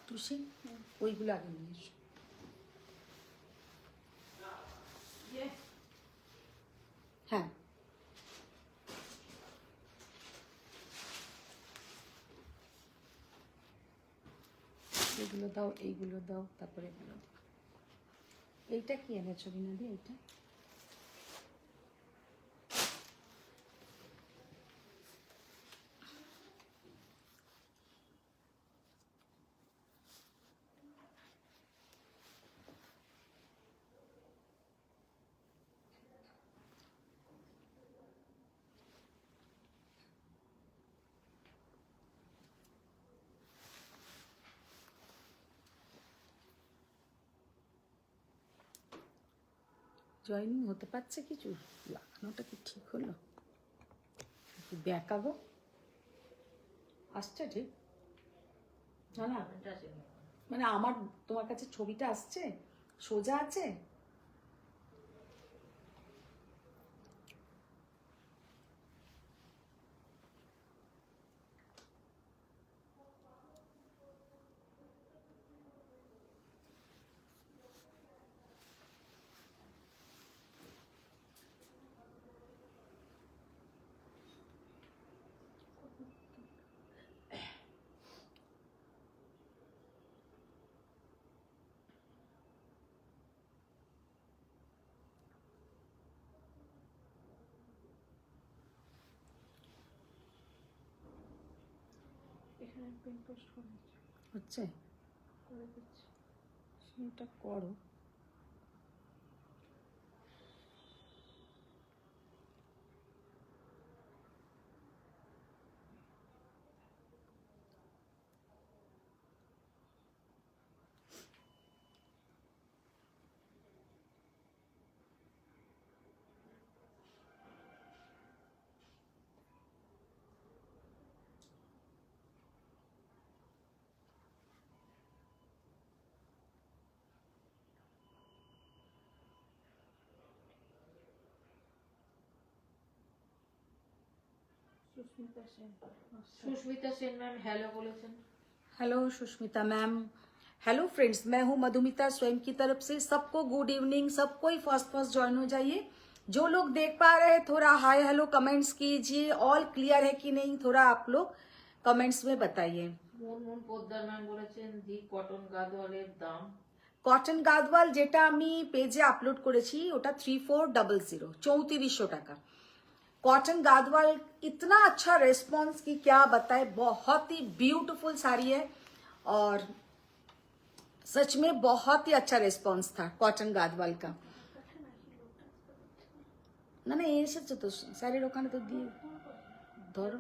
তুষি ওইগুলো আগে নিয়ে এসো। হ্যাঁ এগুলো দাও, এইগুলো দাও, তারপরে এগুলো। এইটা কি এনেছো বিনাদি? এইটা জয়েনিং হতে পারছে কিছু? লাগানোটা কি ঠিক হলো? ব্যাকা গো আসছে ঠিক? না না মানে আমার তোমার কাছে ছবিটা আসছে সোজা আছে? হচ্ছে সেটা করো। सुष्मिता सेन मैम हेलो बोलेছেন। Hello Sushmita ma'am. Hello friends, मैं हूं मधुमिता स्वयं की तरफ से। सबको गुड इवनिंग। सबको ही फर्स्ट फर्स्ट ज्वाइन हो जाइए। जो लोग देख पा रहे हैं थोड़ा हाय हेलो कमेंट्स कीजिए। ऑल क्लियर है कि नहीं थोड़ा आप लोग कमेंट्स में बताइए। মুনমুন পোদ্দার ম্যাম বলেছেন দি কটন গাদওয়ালের দাম। কটন গাদওয়াল যেটা আমি পেজে আপলোড করেছি ওটা 3400 3400 টাকা। कॉटन गादवाल इतना अच्छा रेस्पॉन्स की क्या बताए, बहुत ही ब्यूटीफुल साड़ी है और सच में बहुत ही अच्छा रेस्पॉन्स था कॉटन गादवाल का। না না এসেছে তো শাড়ির ওখানে তো দিয়ে ধরো।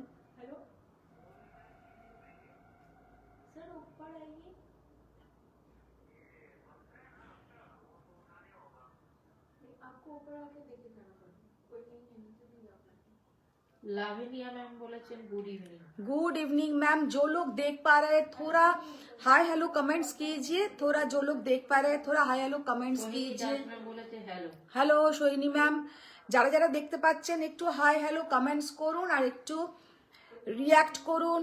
লাভিনিয়া ম্যাম বলেছেন good evening. Good evening ma'am. जो लोग देख पा रहे हैं थोड़ा हाय हेलो कमेंट्स कीजिए। थोड़ा जो लोग देख पा रहे हैं थोड़ा हाय हेलो कमेंट्स कीजिए। Hello hello Sohini ma'am. যারা যারা দেখতে পাচ্ছেন একটু হাই হ্যালো কমেন্টস করুন আর একটু রিয়াক্ট করুন।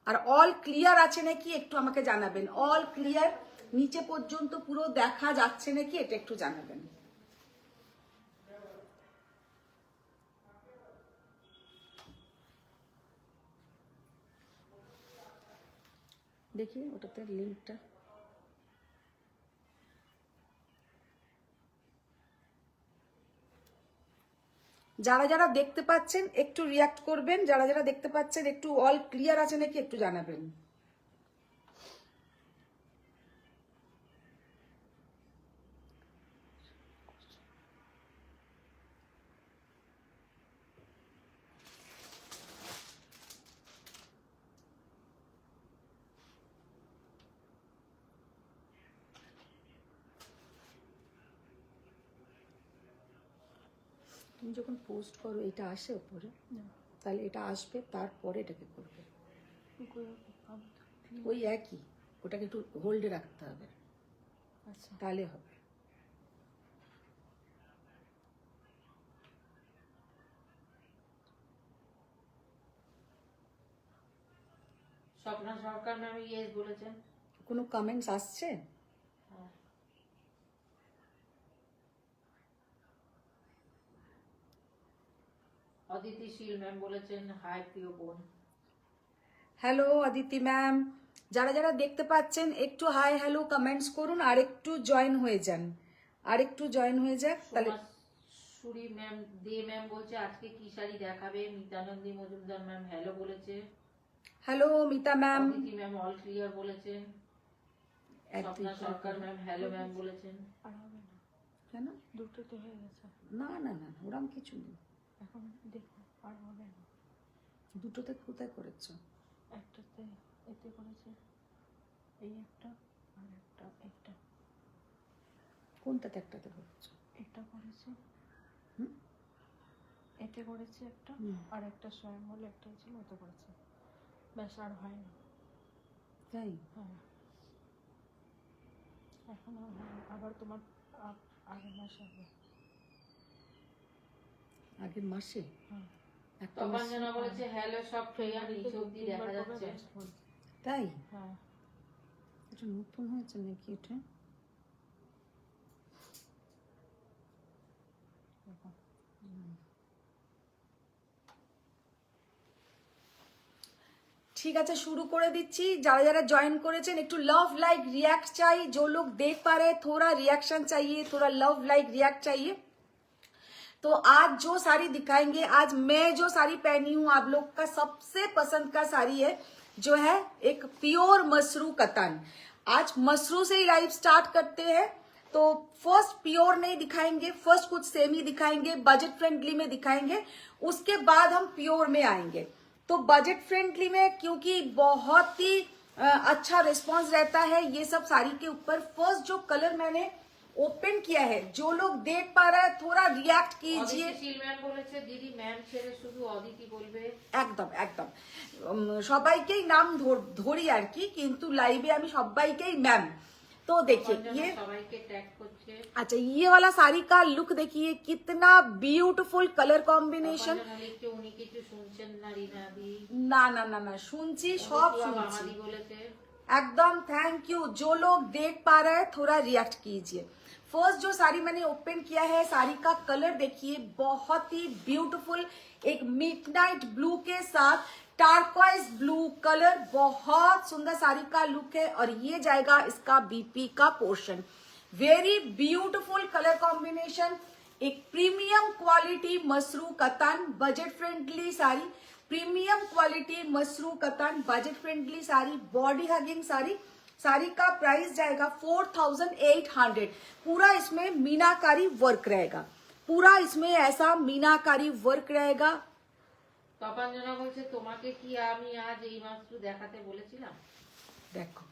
আর অল ক্লিয়ার আছে নাকি একটু আমাকে জানাবেন। অল ক্লিয়ার নিচে পর্যন্ত পুরো দেখা যাচ্ছে নাকি এটা একটু জানাবেন। দেখি ওটাতে লিঙ্কটা। যারা যারা দেখতে পাচ্ছেন একটু রিয়াক্ট করবেন। যারা যারা দেখতে পাচ্ছেন একটু অল ক্লিয়ার আছে নাকি একটু জানাবেন। তুমি যখন পোস্ট করো এটা আসে উপরে, তাহলে এটা আসবে তারপরে এটাকে করবে ওই একই। ওটাকে একটু হোল্ডে রাখতে হবে, আচ্ছা তাহলে হবে। স্বপ্না সরকার ম্যাম ইয়েস বলেছেন। কোনো কমেন্টস আসছে? হ্যাঁ। অদিতি শীল ম্যাম বলেছেন হাই প্রিয় বোন। হ্যালো অদিতি ম্যাম, যারা যারা দেখতে পাচ্ছেন একটু হাই হ্যালো কমেন্টস করুন, আর একটু জয়েন হয়ে যান, আর একটু জয়েন হয়ে যাক তাহলে। সুরি ম্যাম দে ম্যাম বলছে আজকে কি শাড়ি দেখাবে। মিতানন্দী মজুমদার ম্যাম হ্যালো বলেছে। Hello Mita ma'am. Aditi ma'am all clear বলেছেন। স্বপ্না সরকার ম্যাম হ্যালো ম্যাম বলেছেন। কেন? দুটোতে হয়ে গেছে, না না না, ওরম কিছু নেই। এখন দেখো আর হবে না। দুটোতে কোথায় করেছো? একটাতে এতে করেছে, এই একটা আর একটা, একটা কোনটাতে একটাতে করেছো? এটা করেছে, হুম? এতে করেছে একটা, আর একটা স্বয়ং বলে একটাই ছিল, ওতে করেছে, ব্যাস আর হয় না। তাই? হ্যাঁ, এখন আর হয় না। আবার তোমার আগের মাসে হবে। আগের মাসে? হ্যাঁ, একটা মাস? তপাঞ্জনা বলেছে হ্যালো সব ক্লিয়ার, নিচে অব্দি দেখা যাচ্ছে। তাই? হ্যাঁ, এটা নতুন হয়েছে নাকি এটা? দেখো। ठीक है, शुरू করে দিচ্ছি। যারা যারা জয়েন করেছেন একটু लव लाइक रिएक्ट चाहिए, जो लोग देख पा रहे हैं थोड़ा रिएक्शन चाहिए, थोड़ा लव लाइक रिएक्ट चाहिए। तो आज जो साड़ी दिखाएंगे, आज मैं जो साड़ी पहनी हूँ आप लोग का सबसे पसंद का साड़ी है, जो है एक प्योर मसरू कतन। आज मसरू से ही लाइव स्टार्ट करते हैं। तो फर्स्ट प्योर नहीं दिखाएंगे, फर्स्ट कुछ सेमी दिखाएंगे, बजट फ्रेंडली में दिखाएंगे, उसके बाद हम प्योर में आएंगे। तो बजट फ्रेंडली में क्योंकि बहुत ही अच्छा रिस्पांस रहता है ये सब साड़ी के ऊपर। फर्स्ट जो कलर मैंने ओपन किया है, जो लोग देख पा रहा है थोड़ा रिएक्ट कीजिए। অদিতি শীল ম্যাম বলেছে দিদি ম্যাম ছেড়ে শুধু অদিতি বলবে। একদম একদম সবাইকেই নাম ধরি আর কি, কিন্তু লাইভে আমি সবাইকেই ম্যাম। तो देखिए ये সবাইকে ট্যাগ করছে। अच्छा, ये वाला साड़ी का लुक देखिए, कितना ब्यूटीफुल कलर कॉम्बिनेशन। লিখছে উনি কিছু শুনছেন না রিনাদি। ना ना ना ना, শুনছি, সব শুনছি আমাদি বলেছে। एकदम। Thank you. जो लोग देख पा रहे हैं थोड़ा रिएक्ट कीजिए। फर्स्ट जो साड़ी मैंने ओपन किया है, साड़ी का कलर देखिए, बहुत ही ब्यूटीफुल, एक मिडनाइट ब्लू के साथ टार्क्वाइज ब्लू कलर, बहुत सुंदर साड़ी का लुक है। और ये जाएगा इसका बीपी का portion. Very beautiful colour combination, एक premium quality mashru katan, budget friendly sari, premium quality mashru katan, budget friendly sari, body hugging sari. Sari का प्राइस जाएगा 4800। पूरा इसमें मीनाकारी वर्क रहेगा, पूरा इसमें ऐसा मीनाकारी वर्क रहेगा। তপাঞ্জনা বলছে তোমাকে কি আমি আজ এই মাত্র দেখাতে বলেছিলাম। देखो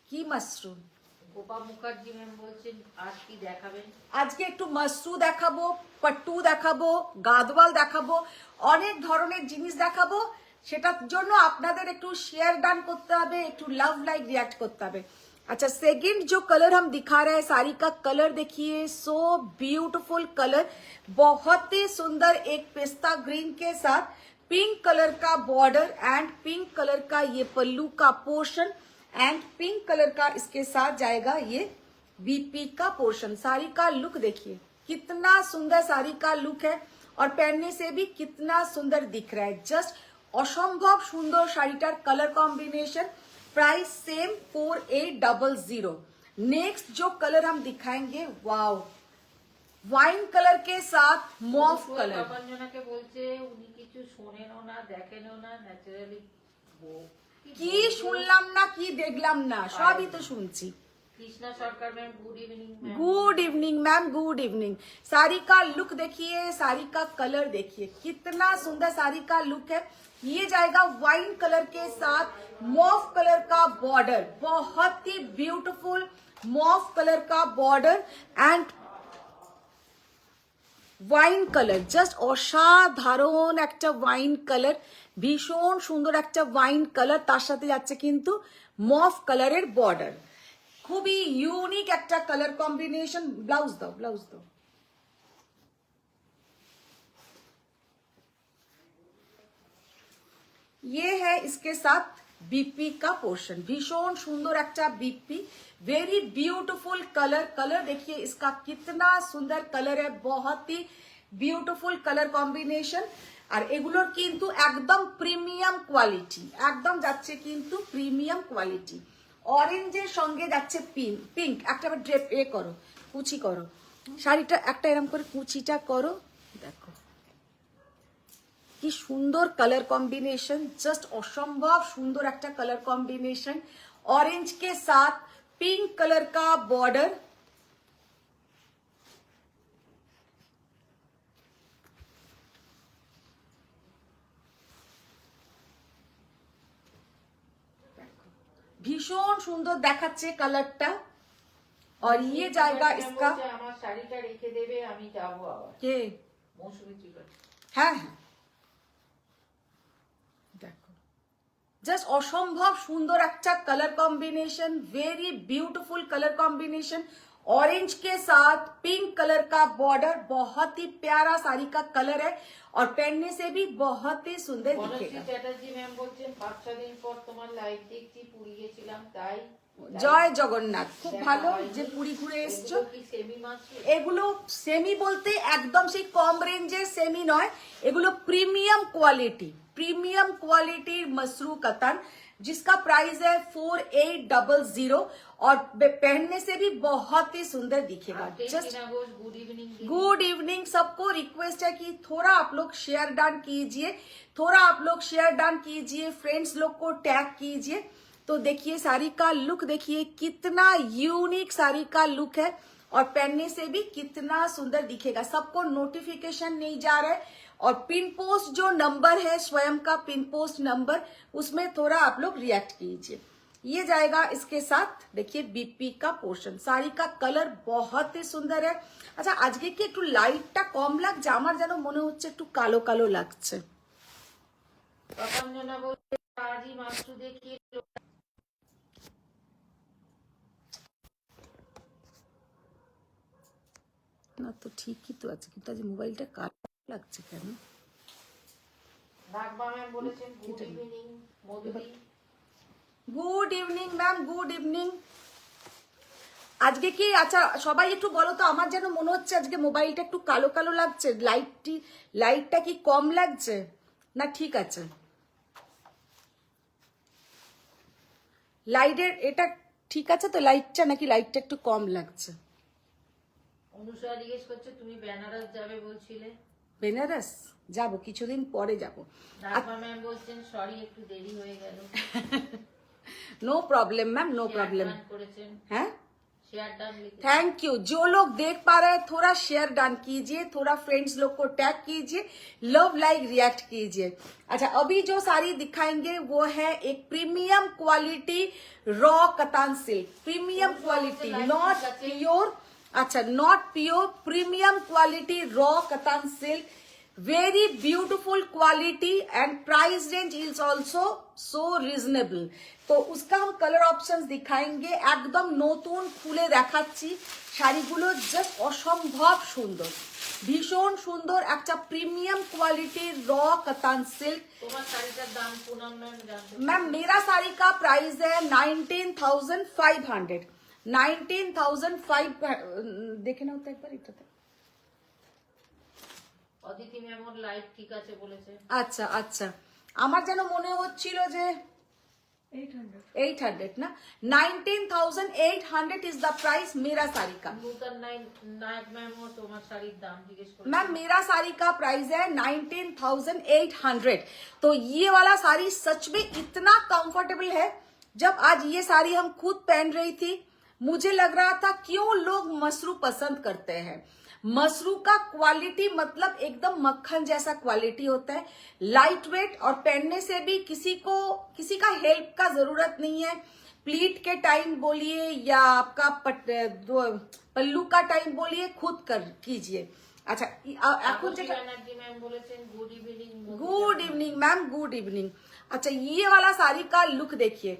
কি মসরু। গোপা মুখার্জি ম্যাম বলছেন আজ কি দেখাবেন। আজকে একটু মসরু দেখাবো, পট্টু দেখাবো, গাদওয়াল দেখাবো, অনেক ধরনের জিনিস দেখাবো। সেটার জন্য আপনাদের একটু শেয়ার ডান করতে হবে, একটু लव लाइक रिएक्ट করতে হবে। अच्छा, सेकंड जो कलर हम दिखा रहे हैं, साड़ी का कलर देखिए, सो ब्यूटीफुल कलर, बहुत ही सुंदर, एक पिस्ता ग्रीन के साथ पिंक कलर का बॉर्डर एंड पिंक कलर का ये पल्लू का पोर्शन एंड पिंक कलर का इसके साथ जाएगा ये बीपी का पोर्शन। साड़ी का लुक देखिए, कितना सुंदर साड़ी का लुक है, और पहनने से भी कितना सुंदर दिख रहा है। जस्ट असंभव सुंदर শাড়িটার colour combination. Price same 4800। Next जो कलर हम दिखाएंगे, वाओ, वाइन कलर के साथ मॉफ कलर। তপাঞ্জনাকে বলছে উনি কিছু শোনেনও না দেখেনও না, ন্যাচারালি কি শুনলাম না, কি দেখলাম না, সবই তো শুনছি। Krishna Sarkar ma'am good evening ma'am. Good evening ma'am, good evening. Sari का लुक देखिए, साड़ी का कलर देखिए, कितना सुंदर साड़ी का लुक है। ये जाएगा वाइन कलर के साथ मॉफ कलर का बॉर्डर, बहुत ही ब्यूटीफुल मॉफ कलर का border and wine colour, just অসাধারণ একটা ওয়াইন কালার, ভীষণ সুন্দর একটা ওয়াইন কালার, তার সাথে যাচ্ছে কিন্তু মফ কালারের বর্ডার। খুবই ইউনিক একটা কালার কম্বিনেশন। ব্লাউজ দাও, ব্লাউজ দাও। ये है इसके साथ बीपी का पोर्शन, भीषण सुंदर একটা BP, very beautiful colour. Colour देखिए इसका कितना सुंदर कलर है, बहुत ही ब्यूटीफुल कलर कॉम्बिनेशन। আর এগুলোর কিন্তু একদম প্রিমিয়াম কোয়ালিটি, একদম যাচ্ছে কিন্তু প্রিমিয়াম কোয়ালিটি। অরেঞ্জের সঙ্গে যাচ্ছে পিঙ্ক, পিঙ্ক একটা ড্রেপ করো, কুচি করো শাড়িটা, একটা এরকম করে কুচিটা করো, দেখো কি সুন্দর কালার कॉम्बिनेशन, जस्ट असंभव सुंदर একটা कलर कॉम्बिनेशन। ऑरेंज के साथ पिंक कलर का बॉर्डर, ভীষণ সুন্দর দেখাচ্ছে কালারটা। और ये जाएगा इसका, আমার শাড়িটা রেখে দেবে, আমি যাবো আবার কে মৌসুমী ত্রিপাঠী। হ্যাঁ হ্যাঁ দেখো, জাস্ট অসম্ভব সুন্দর একটা colour combination, very beautiful colour combination. Orange के साथ पिंक कलर का बॉर्डर, बहुत ही प्यारा साड़ी का कलर है और पहनने से भी बहुत ही सुंदर বনশ্রী दिखेगा। চ্যাটার্জি ম্যাম বলছেন 5-6 দিন পর তোমার লাইভ দেখছি, পুরী গেছিলাম তাই। জয় জগন্নাথ, খুব ভালো যে পুরী ঘুরে এসছো। এগুলো কি সেমি মাত্র? এগুলো সেমি বলতে একদম সেই কম রেঞ্জের সেমি নয়, এগুলো প্রিমিয়াম কোয়ালিটি, প্রিমিয়াম কোয়ালিটির मसरू कतन, जिसका प्राइस है 4800 और पहनने से भी बहुत ही सुंदर दिखेगा। Just good evening. Good evening सबको। रिक्वेस्ट है कि थोड़ा आप लोग शेयर डन कीजिए, थोड़ा आप लोग शेयर डन कीजिए, फ्रेंड्स लोग को टैग कीजिए। तो देखिए साड़ी का लुक, देखिए कितना यूनिक साड़ी का लुक है और पहनने से भी कितना सुंदर दिखेगा। सबको नोटिफिकेशन नहीं जा रहा है और पिन पोस्ट जो नंबर है स्वयं का पिन पोस्ट नंबर, उसमें थोड़ा आप लोग रिएक्ट कीजिए। ये जाएगा इसके साथ, देखिए बीपी का पोर्शन। साड़ी का कलर बहुत ही सुंदर है। अच्छा আজকে কি একটু লাইটটা কম লাগছে, আমার যেন মনে হচ্ছে একটু কালো কালো লাগছে। প্রকাঞ্জনা বলছে আজই মাত্র দেখিয়ে না তো ঠিকই তো আছে, কিন্তু আজ মোবাইলটা কালো লাগছে কেন? নাগমা ম্যাম বলেছেন good evening Madhuri. Good evening ma'am, good evening. আজকে কি, আচ্ছা সবাই একটু বলো তো, আমার যেন মনে হচ্ছে আজকে মোবাইলটা একটু কালো কালো লাগছে। লাইটটা কি কম লাগছে না ঠিক আছে? লাইটের এটা ঠিক আছে তো লাইটটা, নাকি লাইটটা একটু কম লাগছে? অনুষা জিজ্ঞেস করছে তুমি বেনারস যাবে বলছিলে। বেনারস যাব, কিছুদিন পরে যাব। নাগমা ম্যাম বলছেন সরি একটু দেরি হয়ে গেল। No problem ma'am, no problem. করেছেন हैं? शेयर डन लिखे। Thank you. जो लोग देख पा रहे हैं थोड़ा शेयर डन कीजिए, थोड़ा फ्रेंड्स लोग को टैग कीजिए, लव लाइक रिएक्ट कीजिए। अच्छा अभी जो साड़ी दिखाएंगे वो है एक premium quality raw katan silk, premium quality, not pure, अच्छा not pure, premium quality raw katan silk, very beautiful quality and price range is also so reasonable। तो उसका हम कलर ऑप्शंस दिखाएंगे। एकदम নতুন খুলে দেখাচ্ছি শাড়িগুলো, জাস্ট অসম্ভব সুন্দর, ভীষণ সুন্দর একটা প্রিমিয়াম কোয়ালিটির র कतान सिल्क। তোমার শাড়িটার দাম পুনম ম্যাম জানতে। मैम मेरा साड़ी का प्राइस है 19,500, 19,500। देखे ना होता एक बार इतना। অদিতি ম্যাম ওর লাইভ ঠিক আছে বলেছে। আচ্ছা আচ্ছা, আমার যেন মনে হচ্ছিল যে 800 ना, 19,800 इज द प्राइस मेरा साड़ी का। নূতন নায়ক ম্যাম ও তোমার শাড়ির দাম জিজ্ঞেস করছে। मैम मेरा साड़ी का प्राइस है 19,800। तो ये वाला साड़ी सच में इतना कंफर्टेबल है। जब आज ये साड़ी हम खुद पहन रही थी, मुझे लग रहा था क्यों लोग मसरू पसंद करते हैं। मसरू का क्वालिटी मतलब एकदम मक्खन जैसा क्वालिटी होता है, लाइट वेट, और पहनने से भी किसी का हेल्प का जरूरत नहीं है। प्लीट के टाइम बोलिए या आपका पल्लू का टाइम बोलिए, खुद कर कीजिए। अच्छा এখন যেটা ব্যানার্জি ম্যাম বলেছেন good evening. Good evening ma'am, good evening. अच्छा ये वाला साड़ी का लुक देखिए,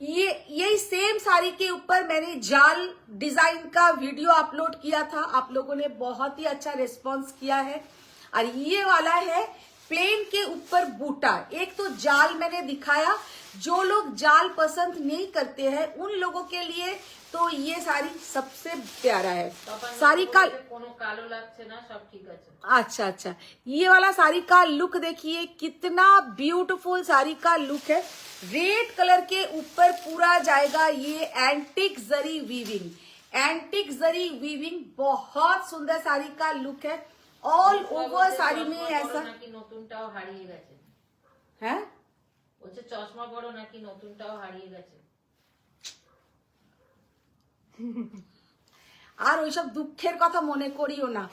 यही सेम साड़ी के ऊपर मैंने जाल डिजाइन का वीडियो अपलोड किया था, आप लोगों ने बहुत ही अच्छा रिस्पांस किया है। और ये वाला है प्लेन के ऊपर बूटा। एक तो जाल मैंने दिखाया, जो लोग जाल पसंद नहीं करते हैं उन लोगों के लिए तो ये साड़ी सबसे प्यारा है। साड़ी का কোনো কালো লাগছে না, সব ঠিক আছে। अच्छा अच्छा, ये वाला साड़ी का लुक देखिए, कितना ब्यूटीफुल साड़ी का लुक है। रेड कलर के ऊपर पूरा जाएगा ये एंटिक जरी वीविंग, एंटिक जरी वीविंग, बहुत सुंदर साड़ी का लुक है। ऑल ओवर साड़ी में ऐसा নাকি নতুনটাও হারিয়ে গেছে। है। বলছে চশমা বড় নাকি নতুনটাও হারিয়ে গেছে। আর ওইসব দুঃখের কথা মনে করিও না।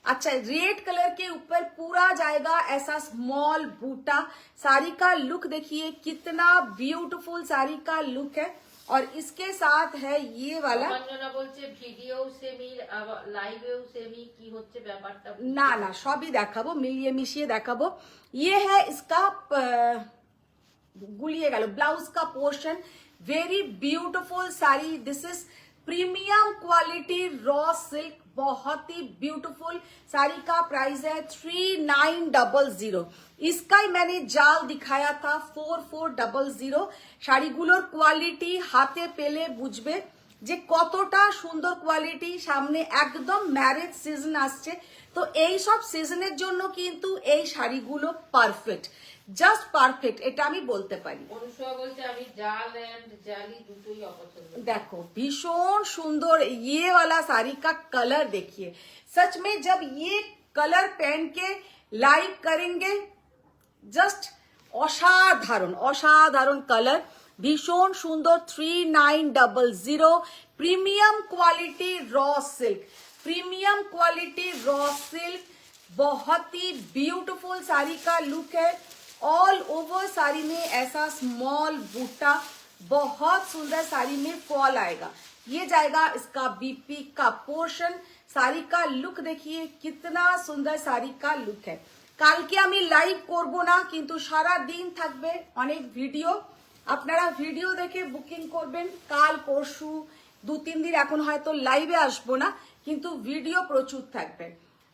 अच्छा, रेड कलर के ऊपर पूरा जाएगा ऐसा स्मॉल बूटा। साड़ी का लुक देखिए, कितना ब्यूटीफुल साड़ी का लुक है। और इसके साथ है ये वाला, অঞ্জনা বলছে ভিডিও সেমি লাইভেও সেমি, কি হচ্ছে ব্যাপারটা? না না সবই দেখাবো, মিলিয়ে মিশিয়ে দেখাবো। ये है इसका गुलिए गल ब्लाउज का portion, very beautiful sari. This is premium quality raw silk, बहुत ही ब्यूटीफुल साड़ी का प्राइस है 3900। इसका ही मैंने जाल दिखाया था 4400। শাড়িগুলোর কোয়ালিটি হাতে পেলে বুঝবে যে কতটা সুন্দর কোয়ালিটি। সামনে একদম ম্যারেজ সিজন আসছে, তো এই সব সিজনের জন্য কিন্তু এই শাড়িগুলো পারফেক্ট, জাস্ট পারফেক্ট, এটা আমি বলতে পারি। অনুষা বলছে আমি জাল এন্ড জালি দুটোই অপছন্দ। देखो भीषण सुंदर ये वाला साड़ी का कलर देखिए, सच में जब ये कलर पहन के लाइव करेंगे, जस्ट असाधारण असाधारण कलर, भीषण सुंदर 3900। Premium quality raw silk, premium quality raw silk, बहुत ही ब्यूटीफुल साड़ी का लुक है। ऑल ओवर साड़ी में ऐसा स्मॉल बूटा, बहुत सुंदर साड़ी में फॉल आएगा। ये जाएगा इसका बीपी का पोर्शन। साड़ी का लुक देखिए, कितना सुंदर साड़ी का लुक है। কালকে আমি লাইভ করব না, কিন্তু সারা দিন থাকবে অনেক ভিডিও। আপনারা ভিডিও দেখে বুকিং করবেন। কাল পরশু 2-3 দিন এখন হয়তো লাইভে আসবো না, কিন্তু ভিডিও প্রচুর থাকবে।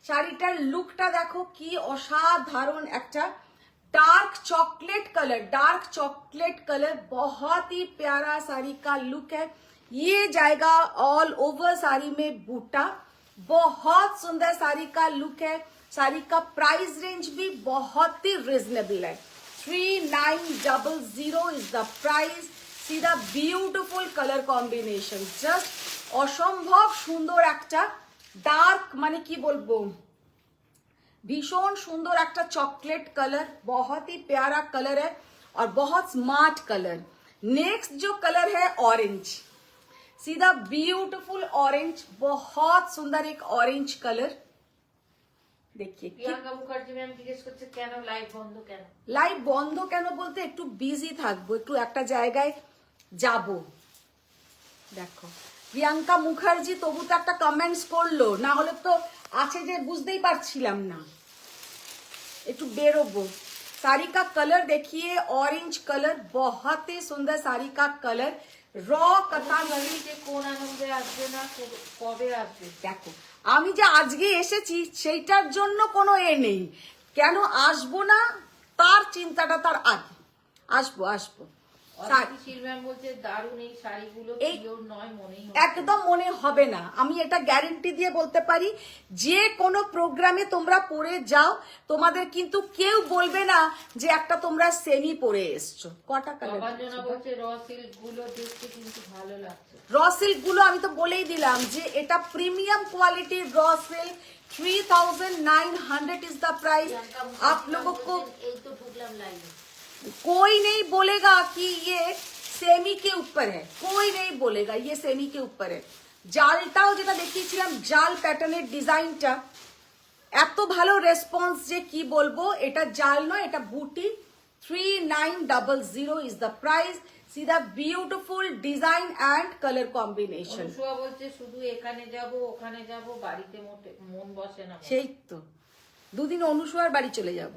শাড়িটার লুকটা দেখো কি অসাধারণ, একটা dark chocolate colour, dark chocolate colour, बहुत ही प्यारा साड़ी का लुक है। ये जाएगा ऑल ओवर साड़ी में बूटा, बहुत सुंदर साड़ी का लुक है। साड़ी का प्राइस रेंज भी बहुत ही रिजनेबल है, 3900 is the price. See the beautiful colour combination, just असम्भव सुंदर একটা डार्क, মানে কি বলবো, भीषण सुंदर एक चॉकलेट कलर, बहुत ही प्यारा कलर है और बहुत स्मार्ट कलर। नेक्स्ट जो कलर है ऑरेंज, सीधा ब्यूटीफुल ऑरेंज, बहुत सुंदर एक ऑरेंज कलर। देखिए প্রিয়াঙ্কা মুখার্জি ম্যাম জিজ্ঞেস করছে কেন লাইভ বন্ধ কেন? লাইভ বন্ধ কেন বলতে একটু বিজি থাকবো, একটু একটা জায়গায় যাব। দেখো প্রিয়াঙ্কা মুখার্জি তবু তো একটা কমেন্টস করলো, না হলে তো আছে যে বুঝতেই পারছিলাম না। একটু বেরোবো। साड़ी का कलर देखिए, ऑरेंज कलर, बहुत ही सुंदर साड़ी का कलर। रॉ कतान যে কোন আনন্দে আসবে না, কবে আসবে? দেখো আমি যে আজকে এসেছি সেইটার জন্য কোনো এ নেই, কেন আসবো না তার চিন্তাটা তার আগে। আসবো আসবো। শিলম্যাম বলছে দারুণ এই শাড়িগুলো, এই পিওর নয় মনেই হয়। একদম মনে হবে না, আমি এটা গ্যারেন্টি দিয়ে বলতে পারি। যে কোনো প্রোগ্রামে তোমরা পরে যাও, তোমাদের কিন্তু কেউ বলবে না যে একটা তোমরা সেমি পরে এসছো। কটা কালার অঞ্জনা বলছে র সিল্ক গুলো দেখতে কিন্তু ভালো লাগছে। র সিল্ক গুলো আমি তো বলেই দিলাম যে এটা প্রিমিয়াম কোয়ালিটির raw silk, 3900 is the price. आप लोगों को এই তো ঢুকলাম লাইভে, कोई नहीं बोलेगा कि ये सेमी के ऊपर है, कोई नहीं बोलेगा ये सेमी के ऊपर है। জালটাও যেটা দেখিয়েছিলাম, জাল প্যাটার্নের ডিজাইনটা এত ভালো রেসপন্স যে কি বলবো। এটা জাল নয়, এটা বুটি। 3900 is the price. C the beautiful design and colour combination. Anusha বলছে শুধু এখানে যাব ওখানে যাব, বাড়িতে মন বসে না। সেই তো, দুদিন অনুসুয়ার বাড়ি চলে যাব।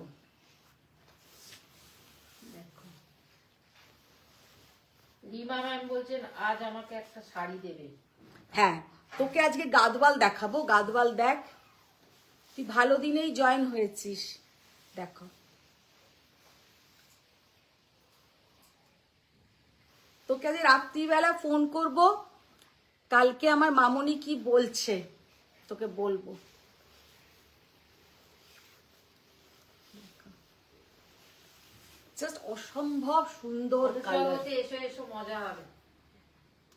রিমা ম্যাম বলছেন আজ আমাকে একটা শাড়ি দেবে। হ্যাঁ, তোকে আজকে গাদওয়াল দেখাবো। গাদওয়াল দেখ, তুই ভালো দিনেই জয়েন হয়েছিস। দেখো তোকে আজ রাত্রিবেলা ফোন করব, কালকে আমার মামনি কি বলছে তোকে বলবো। জাস্ট অসম্ভব সুন্দর কালার। জগতে এসো এসো মজা হবে।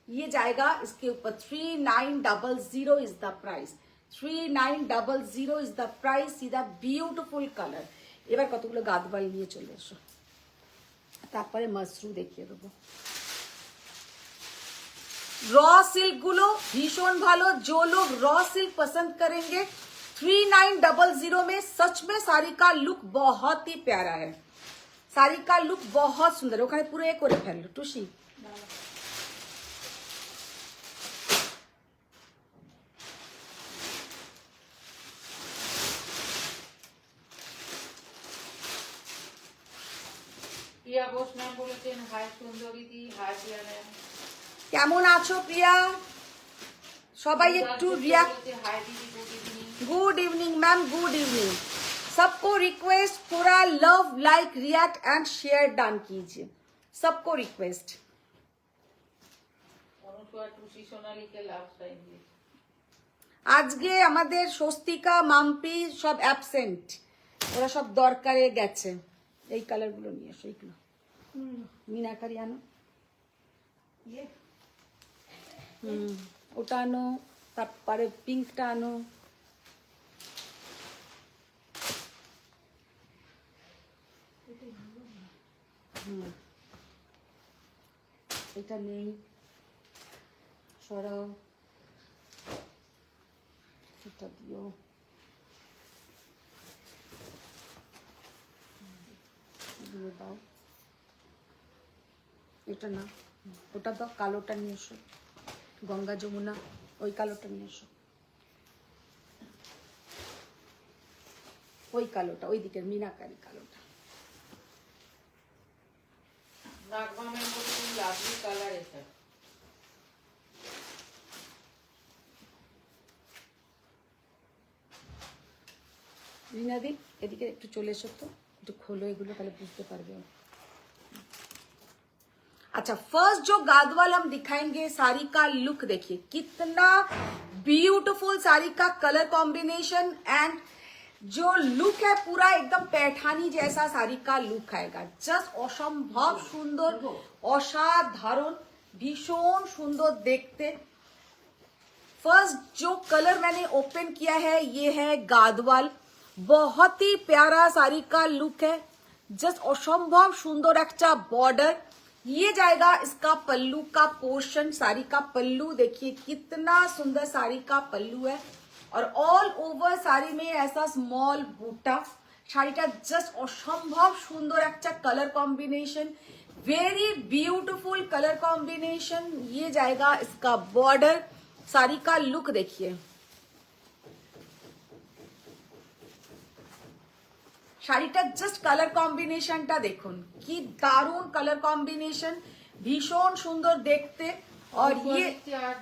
ये जाएगा इसके ऊपर 3900 is the price, 3900 is the price. सीधा বিউটিফুল কালার। এবার কতগুলো গাদওয়াল নিয়ে চলে এসো, তারপরে মাশরু দেখিয়ে দেবো। র সিল্ক গুলো ভীষণ ভালো, जो लोग रॉ सिल्क पसंद करेंगे 3900 में सच में साड़ी का लुक बहुत ही प्यारा है। साड़ी का लुक बहुत सुंदर। ওখানে পুরো এ করে ফেললো টুসি। প্রিয়া ঘোষ ম্যাম বলেছেন হাই সুন্দরী দি, হাই প্রিয়া ম্যাম। কেমন আছো প্রিয়া? সবাই একটু রিয়াক্ট। हाय दीदी, good evening. Good evening ma'am, good evening. सबको रिक्वेस्ट, पूरा love like react and share done कीजिए, सबको रिक्वेस्ट। অনুষ্কা টুসি সোনালীকে লাভ সাইন দিয়েছে। আজকে আমাদের স্বস্তিকা মাম্পি সব অ্যাবসেন্ট, ওরা সব দরকারে গেছে। এই কালারগুলো নিয়ে এসো, এইগুলো মিনাকারি আনো, ওটা আনো, তারপরে পিঙ্কটা আনো। এটা নেই, সরাও, এটা দিও। দিয়ে দাও, এটা না, ওটা দাও, কালোটা নিয়ে এসো, গঙ্গা যমুনা ওই কালোটা নিয়ে এসো, ওই কালোটা, ওই দিকের মিনাকারি কালোটা। নাগমা ম্যাম বলেছেন লাভলি কালার এটা। রিনাদি এদিকে একটু চলে এসো তো, একটু খোলো এগুলো, তাহলে বুঝতে পারবে। अच्छा, फर्स्ट जो गादवाल हम दिखाएंगे, साड़ी का लुक देखिए कितना ब्यूटीफुल साड़ी का कलर कॉम्बिनेशन एंड जो लुक है पूरा एकदम पैठानी जैसा साड़ी का लुक आएगा। जस्ट असंभव सुंदर, असाधारण, भीषण सुंदर देखते। फर्स्ट जो कलर मैंने ओपन किया है ये है गादवाल, बहुत ही प्यारा साड़ी का लुक है। जस्ट असंभव सुंदर एक बॉर्डर। ये जाएगा इसका पल्लू का पोर्शन, साड़ी का पल्लू देखिए कितना सुंदर साड़ी का पल्लू है, और ऑल ओवर साड़ी में ऐसा स्मॉल बूटा। শাড়িটা জাস্ট অসম্ভব সুন্দর একটা colour combination, very beautiful colour combination. ये जाएगा इसका बॉर्डर। साड़ी का लुक देखिए, শাড়িটার জাস্ট কালার কম্বিনেশনটা দেখুন, কি দারুণ কালার কম্বিনেশন, ভীষণ সুন্দর দেখতে। আর ইয়ে আর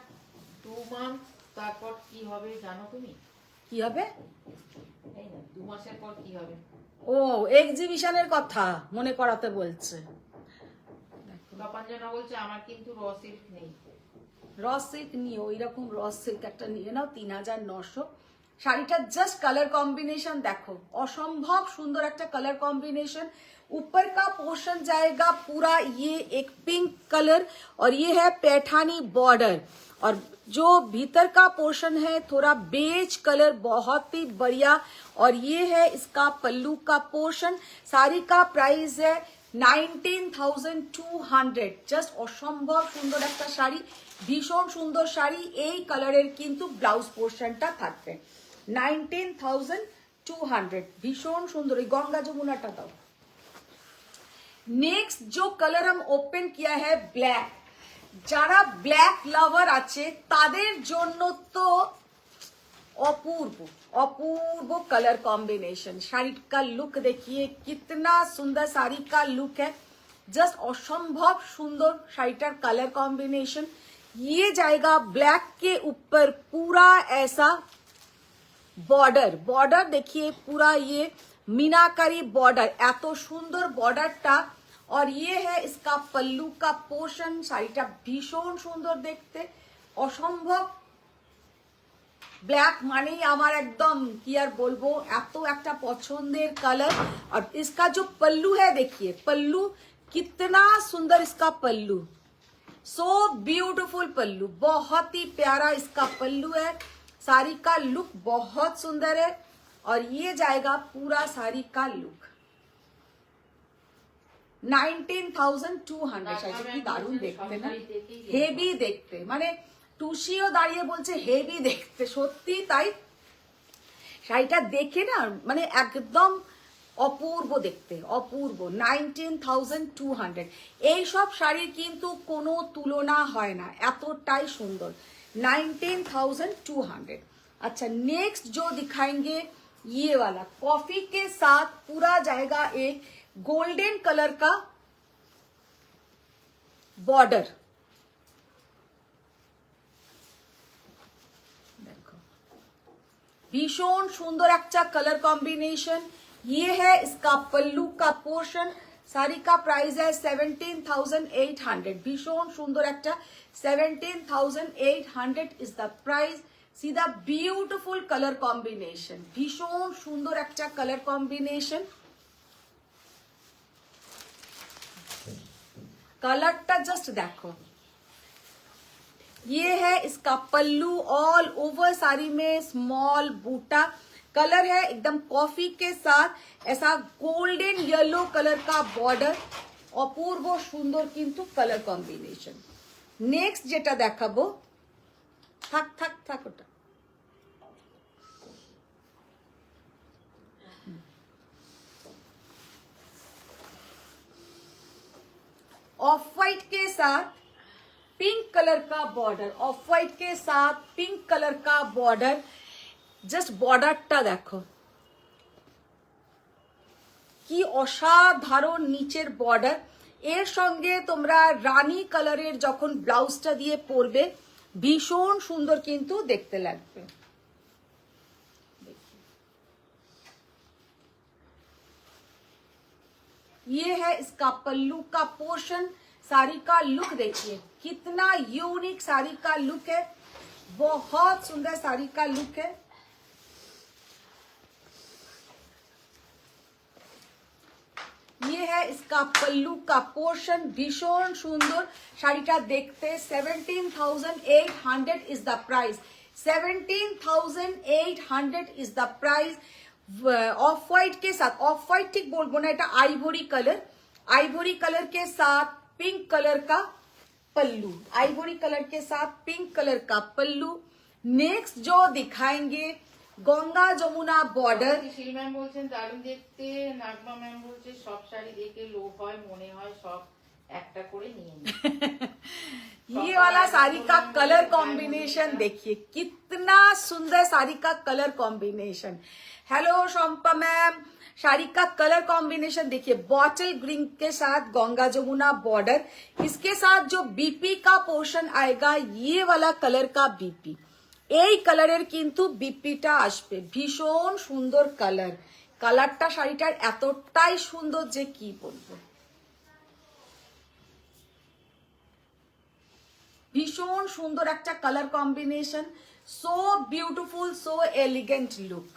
2 মান্থ তারপর কি হবে জানো তুমি? কি হবে? এই না 2 মাসের পর কি হবে? ও এক্সিবিশনের কথা মনে করাতে বলছে। তপঞ্জনা বলছে আমার কিন্তু র সিল্ক নেই। র সিল্ক নিয়ে ওই রকম র সিল্ক একটা নিয়ে নাও, 3900। শাড়িটার জাস্ট कलर कॉम्बिनेशन देखो, असंभव सुंदर একটা कलर कॉम्बिनेशन। ऊपर का पोर्शन जाएगा पूरा ये एक पिंक कलर, और ये है पैठानी बॉर्डर, और जो भीतर का पोर्शन है थोड़ा बेज कलर, बहुत ही बढ़िया। और ये है इसका पल्लू का पोर्शन। साड़ी का प्राइस है 19,200। জাস্ট অসম্ভব সুন্দর একটা শাড়ি, ভীষণ সুন্দর শাড়ি। এই কালারের কিন্তু ব্লাউজ পোর্শনটা থাকবে। 19,200, ভীষণ সুন্দর। এই গঙ্গা যমুনাটা দাও। नेक्स्ट जो कलर हम ओपन किया है ब्लैक, যারা ব্ল্যাক লাভার আছে তাদের জন্য তো অপূর্ব অপূর্ব कलर कॉम्बिनेशन। শাড়ি का लुक देखिए कितना सुंदर साड़ी का लुक है, जस्ट असंभव सुंदर শাড়িটার कलर कॉम्बिनेशन। ये जाएगा ब्लैक के ऊपर पूरा ऐसा बॉर्डर, बॉर्डर देखिए पूरा ये मीनाकारी बॉर्डर, এত সুন্দর বর্ডারটা और ये है इसका पल्लू का पोर्शन। শাড়িটা ভীষণ সুন্দর দেখতে, অসম্ভব। ব্ল্যাক মানেই আমার একদম কি আর বলবো, এত একটা পছন্দের কালার। और इसका जो पल्लू है देखिए, पल्लू कितना सुंदर इसका पल्लू, सो ब्यूटीफुल पल्लू, बहुत ही प्यारा इसका पल्लू है। साड़ी का लुक बहुत सुंदर है और ये जाएगा पूरा साड़ी का लुक 19,200। শাড়িটা কি দারুণ দেখতে না, হেভি দেখতে, মানে টুসিও দাঁড়িয়ে বলছে হেভি দেখতে, সত্যি তাই। শাড়িটা দেখে না মানে একদম অপূর্ব দেখতে, অপূর্ব। 19,200। এইসব শাড়ির কিন্তু কোনো তুলনা হয় না, এতটাই সুন্দর। 19,200। अच्छा, नेक्स्ट जो दिखाएंगे ये वाला कॉफी के साथ पूरा जाएगा एक गोल्डन कलर का बॉर्डर। देखो भीषण सुंदर একটা कलर कॉम्बिनेशन। ये है इसका पल्लू का पोर्शन। साड़ी का प्राइस है 17,800। भीषण सुंदर একটা 17,800 is the price. See the beautiful colour combination, भीषण सुंदर একটা कलर कॉम्बिनेशन। कलरটা जस्ट देखो, ये है इसका पल्लू। ऑल ओवर साड़ी में स्मॉल बूटा कलर है, एकदम कॉफी के साथ ऐसा गोल्डन येलो कलर का बॉर्डर, अपूर्व सुंदर किंतु कलर कॉम्बिनेशन। नेक्स्ट जेटा देखाबो, থাক থাক থাক ওটা ऑफ व्हाइट के साथ पिंक कलर का बॉर्डर, ऑफ व्हाइट के साथ पिंक कलर का बॉर्डर। जस्ट बॉर्डरটা দেখো কি অসাধারণ নিচের বর্ডার। এর সঙ্গে তোমরা রানী কালারের যখন ব্লাউজটা দিয়ে পরবে ভীষণ সুন্দর কিন্তু দেখতে লাগবে। ये है इसका पल्लू का पोर्शन। साड़ी का लुक देखिए कितना यूनिक साड़ी का लुक है, बहुत सुंदर साड़ी का लुक है। ये है इसका पल्लू का पोर्शन, भीषण सुंदर। শাড়িটা দেখতে 17,800 is the price. 17,800 is the price. Of white के साथ, ऑफ व्हाइट ठीक बोलबो ना, এটা आइवरी कलर, आइवरी कलर के साथ पिंक कलर का पल्लू, आइवरी कलर के साथ पिंक कलर का पल्लू। नेक्स्ट जो दिखाएंगे गंगा जमुना बॉर्डर। শিল ম্যাম বলছেন দারুণ দেখতে, নাগমা ম্যাম বলছে সব শাড়ি দেখে লোভ হয়, মনে হয় সব একটা করে নিয়ে নিই। ये वाला साड़ी का कलर कॉम्बिनेशन देखिए कितना सुंदर साड़ी का colour combination. Hello Shampa ma'am, sari का कलर कॉम्बिनेशन देखिए, बॉटल ग्रीन के साथ गंगा जमुना बॉर्डर, इसके साथ जो बीपी का पोर्शन आएगा ये वाला कलर का बीपी, এই কালারের কিন্তু বিপিটা আসবে। ভীষণ সুন্দর কালার, কালারটা শাড়িটার এতটাই সুন্দর যে কি বলবো, ভীষণ সুন্দর একটা colour combination. So beautiful, so elegant look.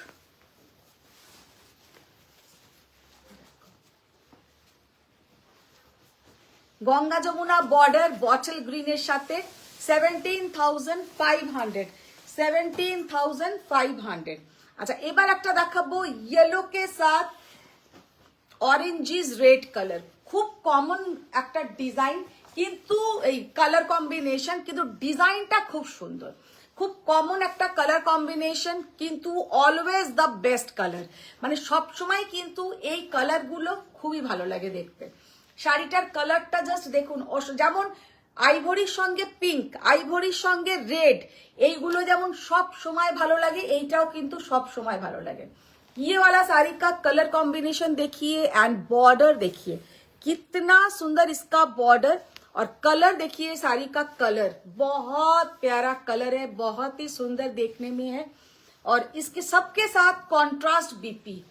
Ganga Jamuna border bottle গ্রিনের সাথে 17,500। 17,500। अच्छा, এবার একটা দেখাবো येलो के साथ ऑरेंजिस रेड कलर। খুব কমন একটা ডিজাইন, কিন্তু এই কালার কম্বিনেশন, কিন্তু ডিজাইনটা খুব সুন্দর। খুব কমন একটা কালার কম্বিনেশন, কিন্তু অলওয়েজ দ্য বেস্ট কালার, মানে সব সময় কিন্তু এই কালারগুলো খুবই ভালো লাগে দেখতে। শাড়িটার কালারটা জাস্ট দেখুন, যেমন আইভরির সঙ্গে পিঙ্ক, আইভরির সঙ্গে রেড, এইগুলো যেমন সব সময় ভালো লাগে, এইটাও কিন্তু সব সময় ভালো লাগে। ये वाला साड़ी का कलर कॉम्बिनेशन देखिए एंड बॉर्डर देखिए कितना सुंदर इसका बॉर्डर, और कलर देखिए साड़ी का कलर बहुत प्यारा कलर है, बहुत ही सुंदर देखने में है। और इसके सबके साथ कॉन्ट्रास्ट बीपी,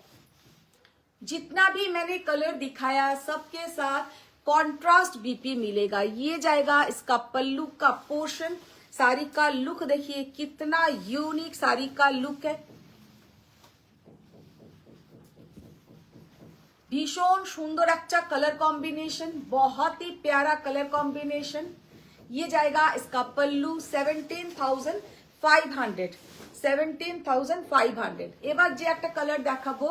जितना भी मैंने कलर दिखाया सबके साथ कॉन्ट्रास्ट बीपी मिलेगा। ये जाएगा इसका पल्लू का पोर्शन। साड़ी का लुक देखिए कितना यूनिक साड़ी का लुक है, भीषण सुंदर अच्छा कलर कॉम्बिनेशन, बहुत ही प्यारा कलर कॉम्बिनेशन। ये जाएगा इसका पल्लू 17,500 17,500। এবার যে একটা কালার দেখাবো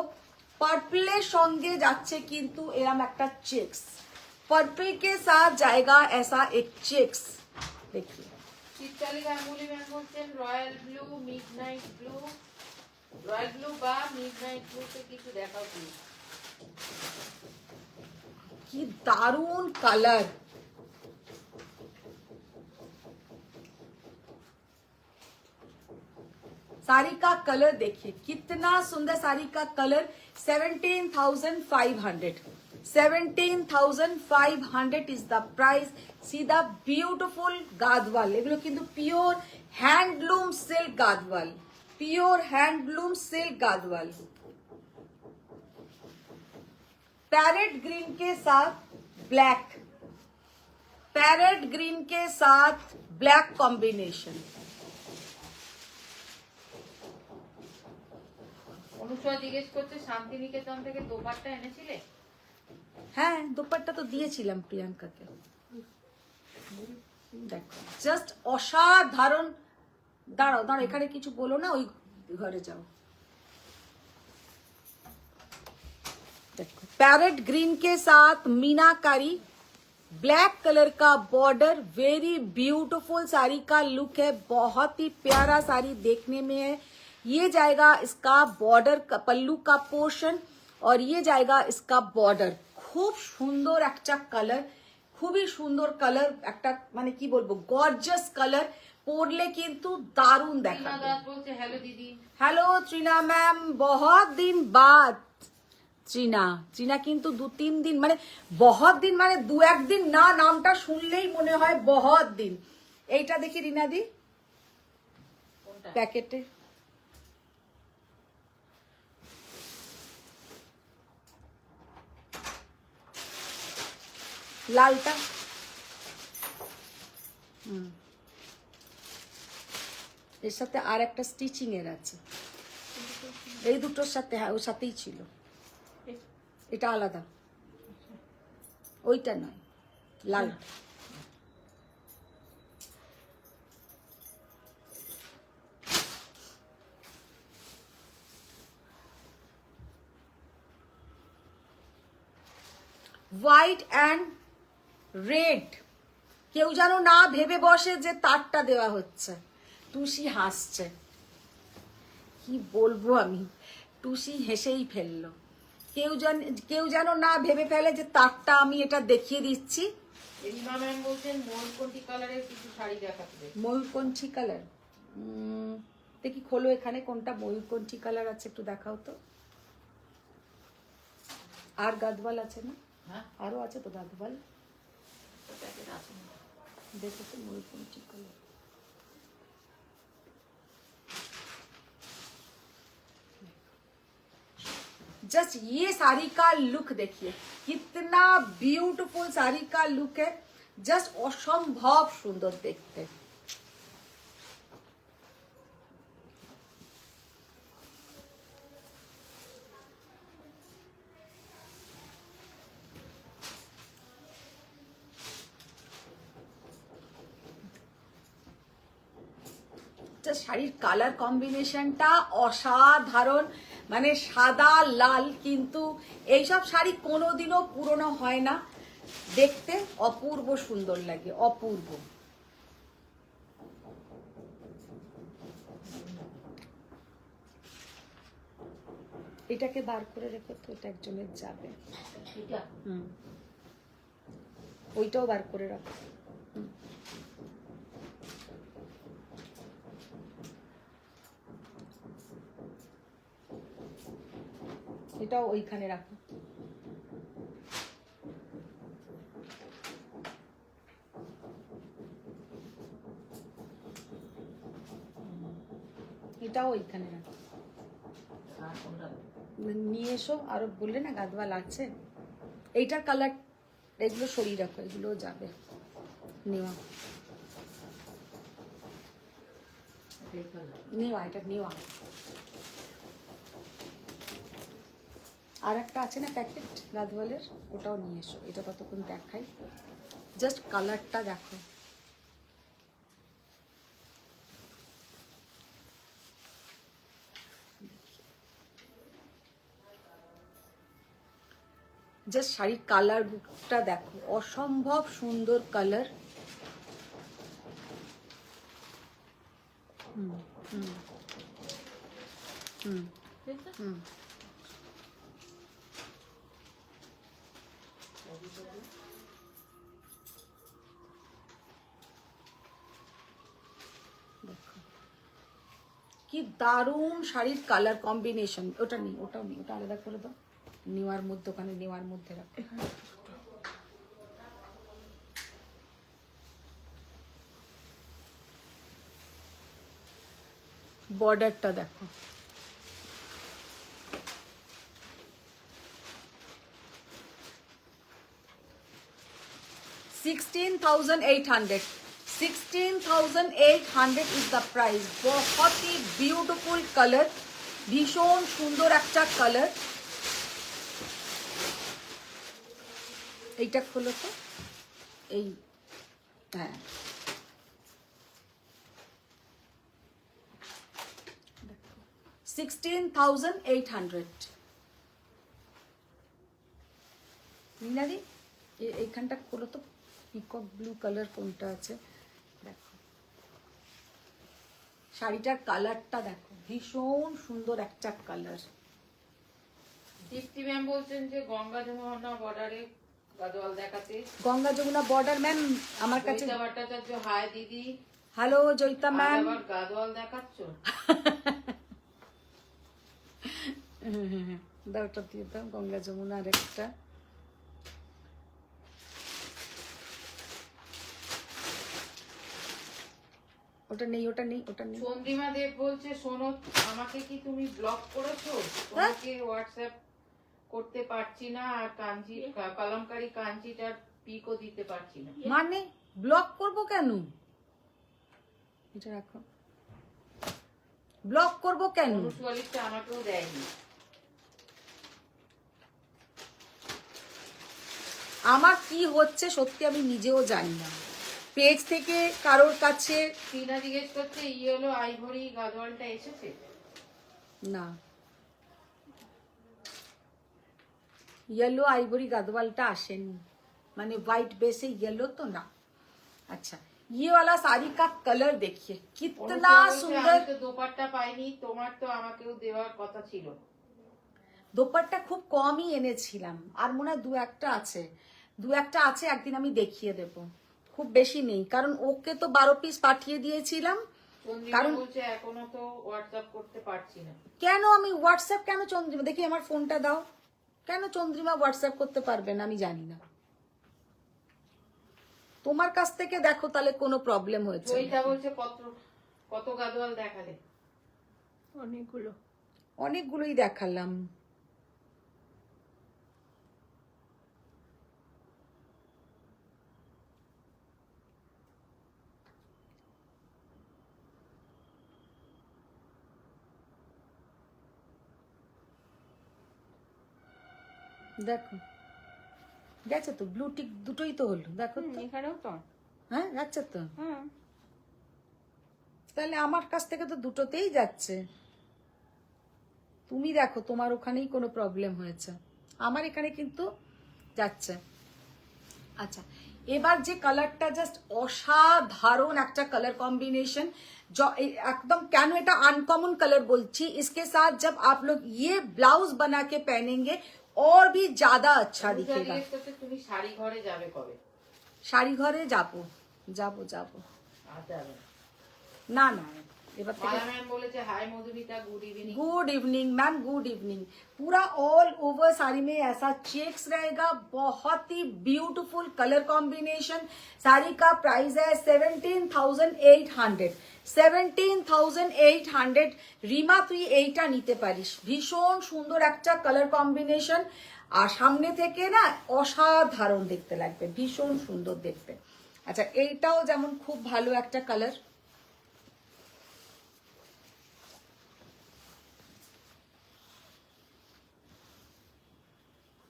পার্পলের সঙ্গে যাচ্ছে কিন্তু এরকম একটা চেক্স, पर्पल के साथ जाएगा ऐसा एक चेक्स। देखिए শীতকালী গাঙ্গুলি ম্যাম বলছেন royal blue, midnight blue, royal blue বা মিডনাইট ব্লুতে কিছু দেখাও প্লিজ। কি দারুণ কালার, साड़ी का कलर देखिए कितना सुंदर साड़ी का कलर। 17,500 17,500 is the price. See the beautiful Gadwal, এগুলো কিন্তু pure handloom silk Gadwal, pure handloom silk Gadwal. Parrot green के साथ ब्लैक, पैरेट ग्रीन के साथ ब्लैक कॉम्बिनेशन। অনুষা জিজ্ঞেস করছে শান্তিনিকেতন থেকে দোপাট্টা এনেছিলে? হ্যাঁ দুপাট্টা তো দিয়েছিলাম প্রিয়াঙ্কাকে। দেখো জাস্ট অসাধারণ। দাঁড়াও দাঁড়াও, এখানে কিছু বলো না, ওই ঘরে যাও। देखो पैरेट ग्रीन के साथ मीनाकारी, ब्लैक कलर का बॉर्डर, वेरी ब्यूटीफुल साड़ी का लुक है, बहुत ही प्यारा साड़ी देखने में है। ये जाएगा इसका बॉर्डर का पल्लू का पोर्शन और ये जाएगा इसका बॉर्डर। खूब सुंदर একটা কালার, খুবই সুন্দর কালার, একটা মানে কি বলবো গর্জিয়াস কালার, পরলে কিন্তু দারুণ ত্রিনা দেখাবে। দাস বলছে হ্যালো দিদি। हेलो त्रिना मैम, बहुत दिन बाद। ত্রিনা ত্রিনা কিন্তু 2-3 দিন মানে বহুত দিন মানে 2-1 দিন না, নামটা শুনলেই মনে হয় বহুত দিন। এইটা দেখি রিনা দি কোনটা? প্যাকেটে লালটা। এর সাথে আর একটা স্টিচিং এর আছে, এই দুটোর সাথে, হ্যাঁ ওর সাথেই ছিল। এটা আলাদা, ওইটা নয়, লাল। হোয়াইট অ্যান্ড রেড, কেউ যেন না ভেবে বসে যে তারটা দেওয়া হচ্ছে। টুসি হাসছে, কি বলবো আমি, টুসি হেসেই ফেললো। কেউ যেন না ভেবে ফেলে যে তারটা আমি এটা দেখিয়ে দিচ্ছি। রিমা ম্যাম বলছেন ময়ূরকণ্ঠী কালারের কিছু শাড়ি দেখাতে। ময়ূরকণ্ঠী কালার, দেখি খোলো এখানে কোনটা ময়ূরকণ্ঠী কালার আছে একটু দেখাও তো। আর গাদওয়াল আছে না? হ্যাঁ আরো আছে তো গাদওয়াল, প্যাকেট আছে। देखो तो मयूरकंठी कलर। जस्ट ये साड़ी का लुक देखिए कितना ब्यूटीफुल साड़ी का लुक है, जस्ट असंभव सुंदर देखते। শাড়ির কালার কম্বিনেশনটা অসাধারণ, মানে সাদা লাল, কিন্তু এইসব শাড়ি কোনোদিনও পুরনো হয় না, দেখতে অপূর্ব সুন্দর লাগে, অপূর্ব। এটাকে বার করে রেখো তো, এটা একজনের যাবে। এটা ওইটাও বার করে রাখো। এটাও ওইখানে রাখো। এটাও ওইখানে রাখো, নিয়ে এসো। আরো বললে না গাদওয়াল আছে, এইটার কালার এগুলো সরিয়ে রাখো, এগুলো যাবে নেওয়া নেওয়া, এটা নেওয়া। আর একটা আছে না প্যাকেট গাদওয়ালের, ওটাও নিয়ে এসো। এটা কতক্ষণ দেখাই, জাস্ট কালারটা দেখো। জাস্ট শাড়ির কালারটা দেখো, অসম্ভব সুন্দর কালার। হুম হুম হুম হুম। কি দারুণ শাড়ির কালার কম্বিনেশন। ওটা নেই, ওটাও নেই, ওটা আলাদা করে দাও। নেওয়ার মধ্যে, ওখানে নেওয়ার মধ্যে রাখো। বর্ডারটা দেখো, $16,800 $16,800 ইজ দ্য প্রাইস। বহুত ही বিউটিফুল কালার, ভীষণ সুন্দর একটা কালার। এইটা খোলো তো, এই হ্যাঁ 16,800। মিনাদি এইখানটা খোলো তো, পিকক ব্লু কালার কোনটা আছে দেখো। শাড়িটার কালারটা দেখো, ভীষণ সুন্দর একটা কালার। দীপ্তি ম্যাম বলছেন যে গঙ্গা যমুনা বর্ডারে গাদোয়াল দেখাতে। গঙ্গা যমুনা বর্ডার ম্যাম আমার কাছে। জয়িতা ভট্টাচার্য, হাই দিদি। Hello Joyita ma'am. আবার গাদোয়াল দেখাচ্ছ? দাওটা দিয়ে দাও, গঙ্গা যমুনা আর একটা। ওটা নেই, ওটা নেই, ওটা নেই। চন্দ্রিমা দেব বলছে, শোনো আমাকে কি তুমি ব্লক করেছো? তোমাকে হোয়াটসঅ্যাপ করতে পারছি না, আর কাঞ্জি কলমকারী কাঞ্জিটার পিকও দিতে পারছি না। মানে ব্লক করব কেন? এটা রাখো, ব্লক করব কেন? অনুসলিটা আমাকেও দেয়নি। আমার কি হচ্ছে সত্যি আমি নিজেও জানি না। পেজ থেকে কারোর কাছে টিনা জিজ্ঞেস করছে ইয়েলো আইভরি গাদোয়ালটা এসেছে? না, येलो आइवरी गदवालটা আসেনি, মানে হোয়াইট বেসে येलो तो ना। अच्छा ये वाला साड़ी का कलर देखिए कितना सुंदर। আমি তো দোপাট্টা পাইনি, তোমার তো আমাকেও দেওয়ার কথা ছিল। দোপাট্টা খুব কমই এনেছিলাম, আর মনে হয় দু একটা আছে, একদিন আমি দেখিয়ে দেব। খুব বেশি নেই, কারণ ওকে তো 12 পিস পাঠিয়ে দিয়েছিলাম। কারণ বলছে এখনো তো হোয়াটসঅ্যাপ করতে পারছি না। কেন আমি হোয়াটসঅ্যাপ কেন চন্দ্রিমা, দেখি আমার ফোনটা দাও। কেন চন্দ্রিমা হোয়াটসঅ্যাপ করতে পারবে না আমি জানি না। তোমার কাছ থেকে দেখো তাহলে কোনো প্রবলেম হয়েছে? জয়িতা বলছে কত কত গাদোয়াল দেখালে? অনেকগুলো। অনেকগুলোই দেখালাম। দেখো গেছে তো, ব্লু টিক দুটোই তো হলো, দেখো তো। এখানেও তো। হ্যাঁ যাচ্ছে তো। হ্যাঁ তাহলে আমার কাছ থেকে তো দুটোতেই যাচ্ছে। তুমি দেখো তোমার ওখানেই কোনো প্রবলেম হয়েছে, আমার এখানে কিন্তু যাচ্ছে। আচ্ছা এবার যে কালারটা জাস্ট অসাধারণ একটা কালার কম্বিনেशन, एकदम কেন এটা अनकॉमन कलर बोलছি, इसके साथ जब आप लोग ये ब्लाउज बना के पहनेंगे और भी ज्यादा अच्छा दिखेगा। তুমি শাড়ি ঘরে যাবে কবে? শাড়ি ঘরে যাবো যাবো যাবো। না না এবার থেকে। মালা ম্যাম বলেছে hi Madhumita, good evening. Good evening ma'am, good evening. पूरा ऑल ओवर साड़ी में ऐसा चेक्स रहेगा, बहुत ही ब्यूटीफुल कलर कॉम्बिनेशन। साड़ी का प्राइस है 17,800 17,800। রিমা তুই এইটা নিতে পারিস, ভীষণ সুন্দর একটা কালার কম্বিনেশন। আর সামনে থেকে না অসাধারণ দেখতে লাগবে, ভীষণ সুন্দর দেখতে। আচ্ছা এইটাও যেমন খুব ভালো একটা কালার,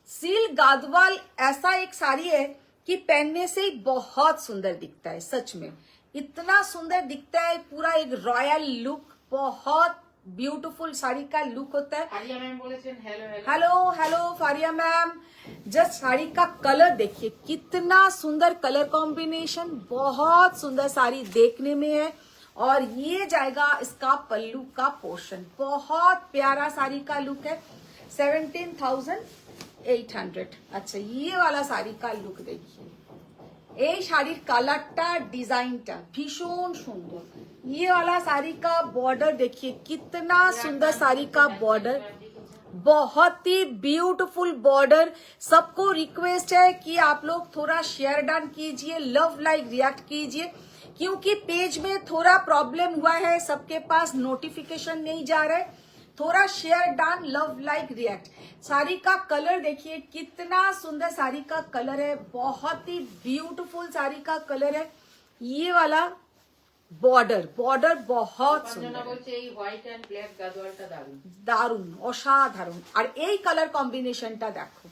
सिल्क गादवाल ऐसा एक साड़ी है कि पहनने से ही बहुत सुंदर दिखता है, सच में इतना सुंदर दिखता है, पूरा एक रॉयल लुक, बहुत ब्यूटीफुल साड़ी का लुक होता है। आलिया मैम बोलेছেন hello hello hello hello Faria ma'am, just sari का कलर देखिए, कितना सुंदर कलर कॉम्बिनेशन, बहुत सुंदर साड़ी देखने में है। और ये जाएगा इसका पल्लू का पोर्शन, बहुत प्यारा साड़ी का लुक है, 17,800। अच्छा ये वाला साड़ी का लुक देखिए, এই শাড়ির কালারটা, ডিজাইনটা ভীষণ সুন্দর। ये वाला साड़ी का बॉर्डर देखिए, कितना सुंदर साड़ी का बॉर्डर, बहुत ही ब्यूटीफुल बॉर्डर। सबको रिक्वेस्ट है कि आप लोग थोड़ा शेयर डन कीजिए, लव लाइक रिएक्ट कीजिए, क्योंकि पेज में थोड़ा प्रॉब्लम हुआ है, सबके पास नोटिफिकेशन नहीं जा रहा है। थोड़ा share done, love like react. Sari का कलर देखिए, कितना सुंदर साड़ी का कलर है, बहुत ही ब्यूटीफुल साड़ी का कलर है। ये वाला बॉर्डर बहुत सुंदर অঞ্জনা है। বলছে এই হোয়াইট এন্ড ব্ল্যাক গাদোয়ালটা দারুণ। দারুণ, অসাধারণ। আর এই কালার কম্বিনেশনটা দেখো,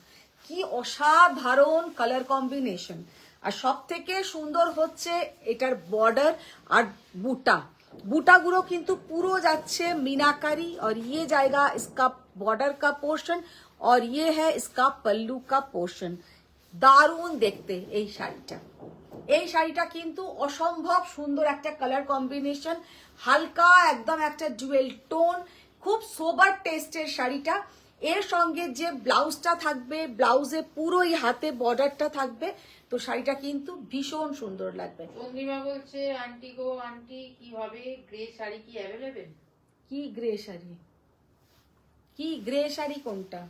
কি অসাধারণ কালার কম্বিনেশন। আর সব থেকে সুন্দর হচ্ছে এটার বর্ডার আর বুটাগুলো কিন্তু পুরো যাচ্ছে मीनाकारी। और ये जाएगा इसका बॉर्डर का पोर्शन, और ये है इसका पल्लू का पोर्शन। দারুণ দেখতে এই শাড়িটা, এই শাড়িটা কিন্তু অসম্ভব সুন্দর একটা কালার কম্বিনেশন, হালকা একদম একটা জুয়েল টোন, খুব সোবার টেস্টের শাড়িটা। এর সঙ্গে যে ব্লাউজটা থাকবে, ব্লাউজে পুরো এই হাতে বর্ডারটা থাকবে, তো শাড়িটা কিন্তু ভীষণ সুন্দর লাগবে। চন্দ্রিমা বলছে আন্টি গো আন্টি কি হবে, গ্রে শাড়ি কি অ্যাভেলেবেল? কি গ্রে শাড়ি, কি গ্রে শাড়ি কোনটা?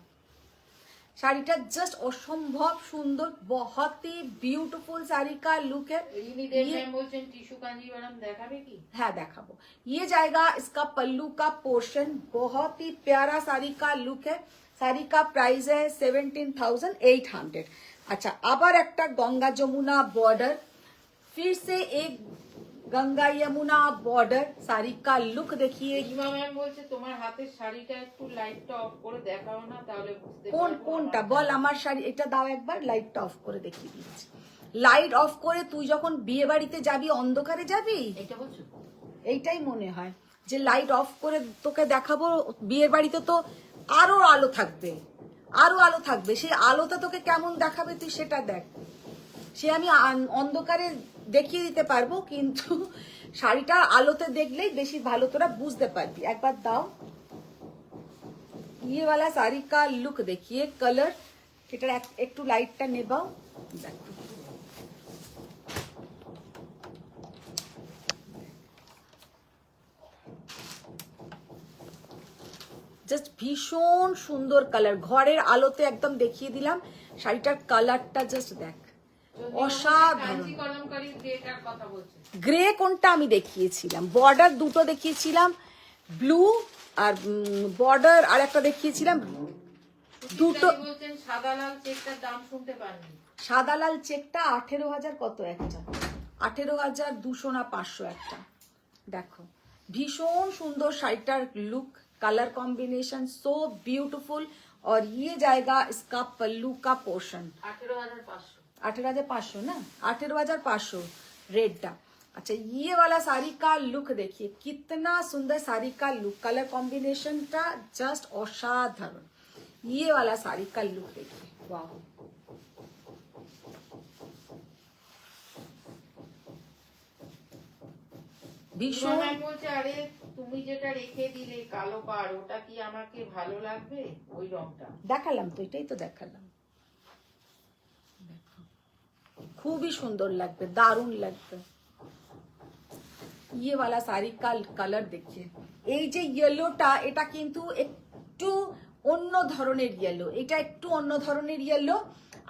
শাড়িটা জাস্ট অসম্ভব সুন্দর, बहुत ही ब्यूटीफुल साड़ी का लुक है। রিনি দেব ম্যাম বলছেন টিস্যু কাঞ্জিভারাম দেখাবে কি? है देखाबो। ये जाएगा इसका पल्लू का पोर्शन, बहुत ही प्यारा साड़ी का लुक है। साड़ी का प्राइस है 17,800। अच्छा আবার একটা गंगा যমুনা बॉर्डर, फिर से एक गंगा यमुना बॉर्डर। साड़ी का लुक देखिए, রিমা ম্যাম বলছে তোমার হাতের শাড়িটা একটু লাইটটা অফ করে দেখাও না, তাহলে বুঝতে কোন পারবো কোনটা আমার বল, আমার শাড়ি এটা দাও একবার, লাইটটা অফ করে দেখিয়ে দিচ্ছি। লাইট অফ করে তুই যখন বিয়ে বাড়িতে যাবি, অন্ধকারে যাবি, এটা বলছো? এইটাই মনে হয় যে লাইট অফ করে তোকে দেখাবো। বিয়ের বাড়িতে তো আরো আলো থাকবে, আরো আলো থাকবে, সেই আলোটা তোকে কেমন দেখাবে তুই সেটা দেখ। সে আমি অন্ধকারে দেখিয়ে দিতে পারবো, কিন্তু শাড়িটা আলোতে দেখলেই বেশি ভালো তোরা বুঝতে পারবি। একবার দাও, ये वाला साड़ी का लुक देखिए, कलर এটার একটু লাইটটা নেবাও, দেখো জাস্ট ভীষণ সুন্দর কালার। ঘরের আলোতে একদম দেখিয়ে দিলাম, শাড়িটার কালারটা জাস্ট দেখ, অসাধারণ। কাঞ্জি কলমকারী গ্রেটার কথা বলছে। গ্রে কোনটা আমি দেখিয়েছিলাম, বর্ডার দুটো দেখিয়েছিলাম, ব্লু আর বর্ডার আর একটা দেখিয়েছিলাম, দুটো। সুচিত্রা বলছেন সাদা লাল চেকটার দাম শুনতে পাননি। সাদা লাল চেকটা 18,000 কত একটা, 18,200 না 500 একটা। দেখো ভীষণ সুন্দর শাড়িটার look, colour combination so beautiful. और ये जाएगा इसका पल्लू का पोर्शन 18,500। 18,500 ना, 18,500 रेड डा। अच्छा ये वाला साड़ी का लुक देखिए, कितना सुंदर साड़ी का लुक, कलर कॉम्बिनेशन टा जस्ट असाधारण। ये वाला साड़ी का लुक देखिए, वाह ভীষণ। ম্যাম বলছে আরে তুমি যেটা রেখে দিলে কালো পাড়, ওটা কি আমাকে ভালো লাগবে ওই রংটা? দেখালাম তো, এটাই তো দেখালাম। দেখো খুবই সুন্দর লাগবে, দারুণ লাগবে। ये वाला साड़ी का कलर देखिए, এই যে ইয়েলোটা, এটা কিন্তু একটু অন্য ধরনের ইয়েলো, এটা একটু অন্য ধরনের ইয়েলো।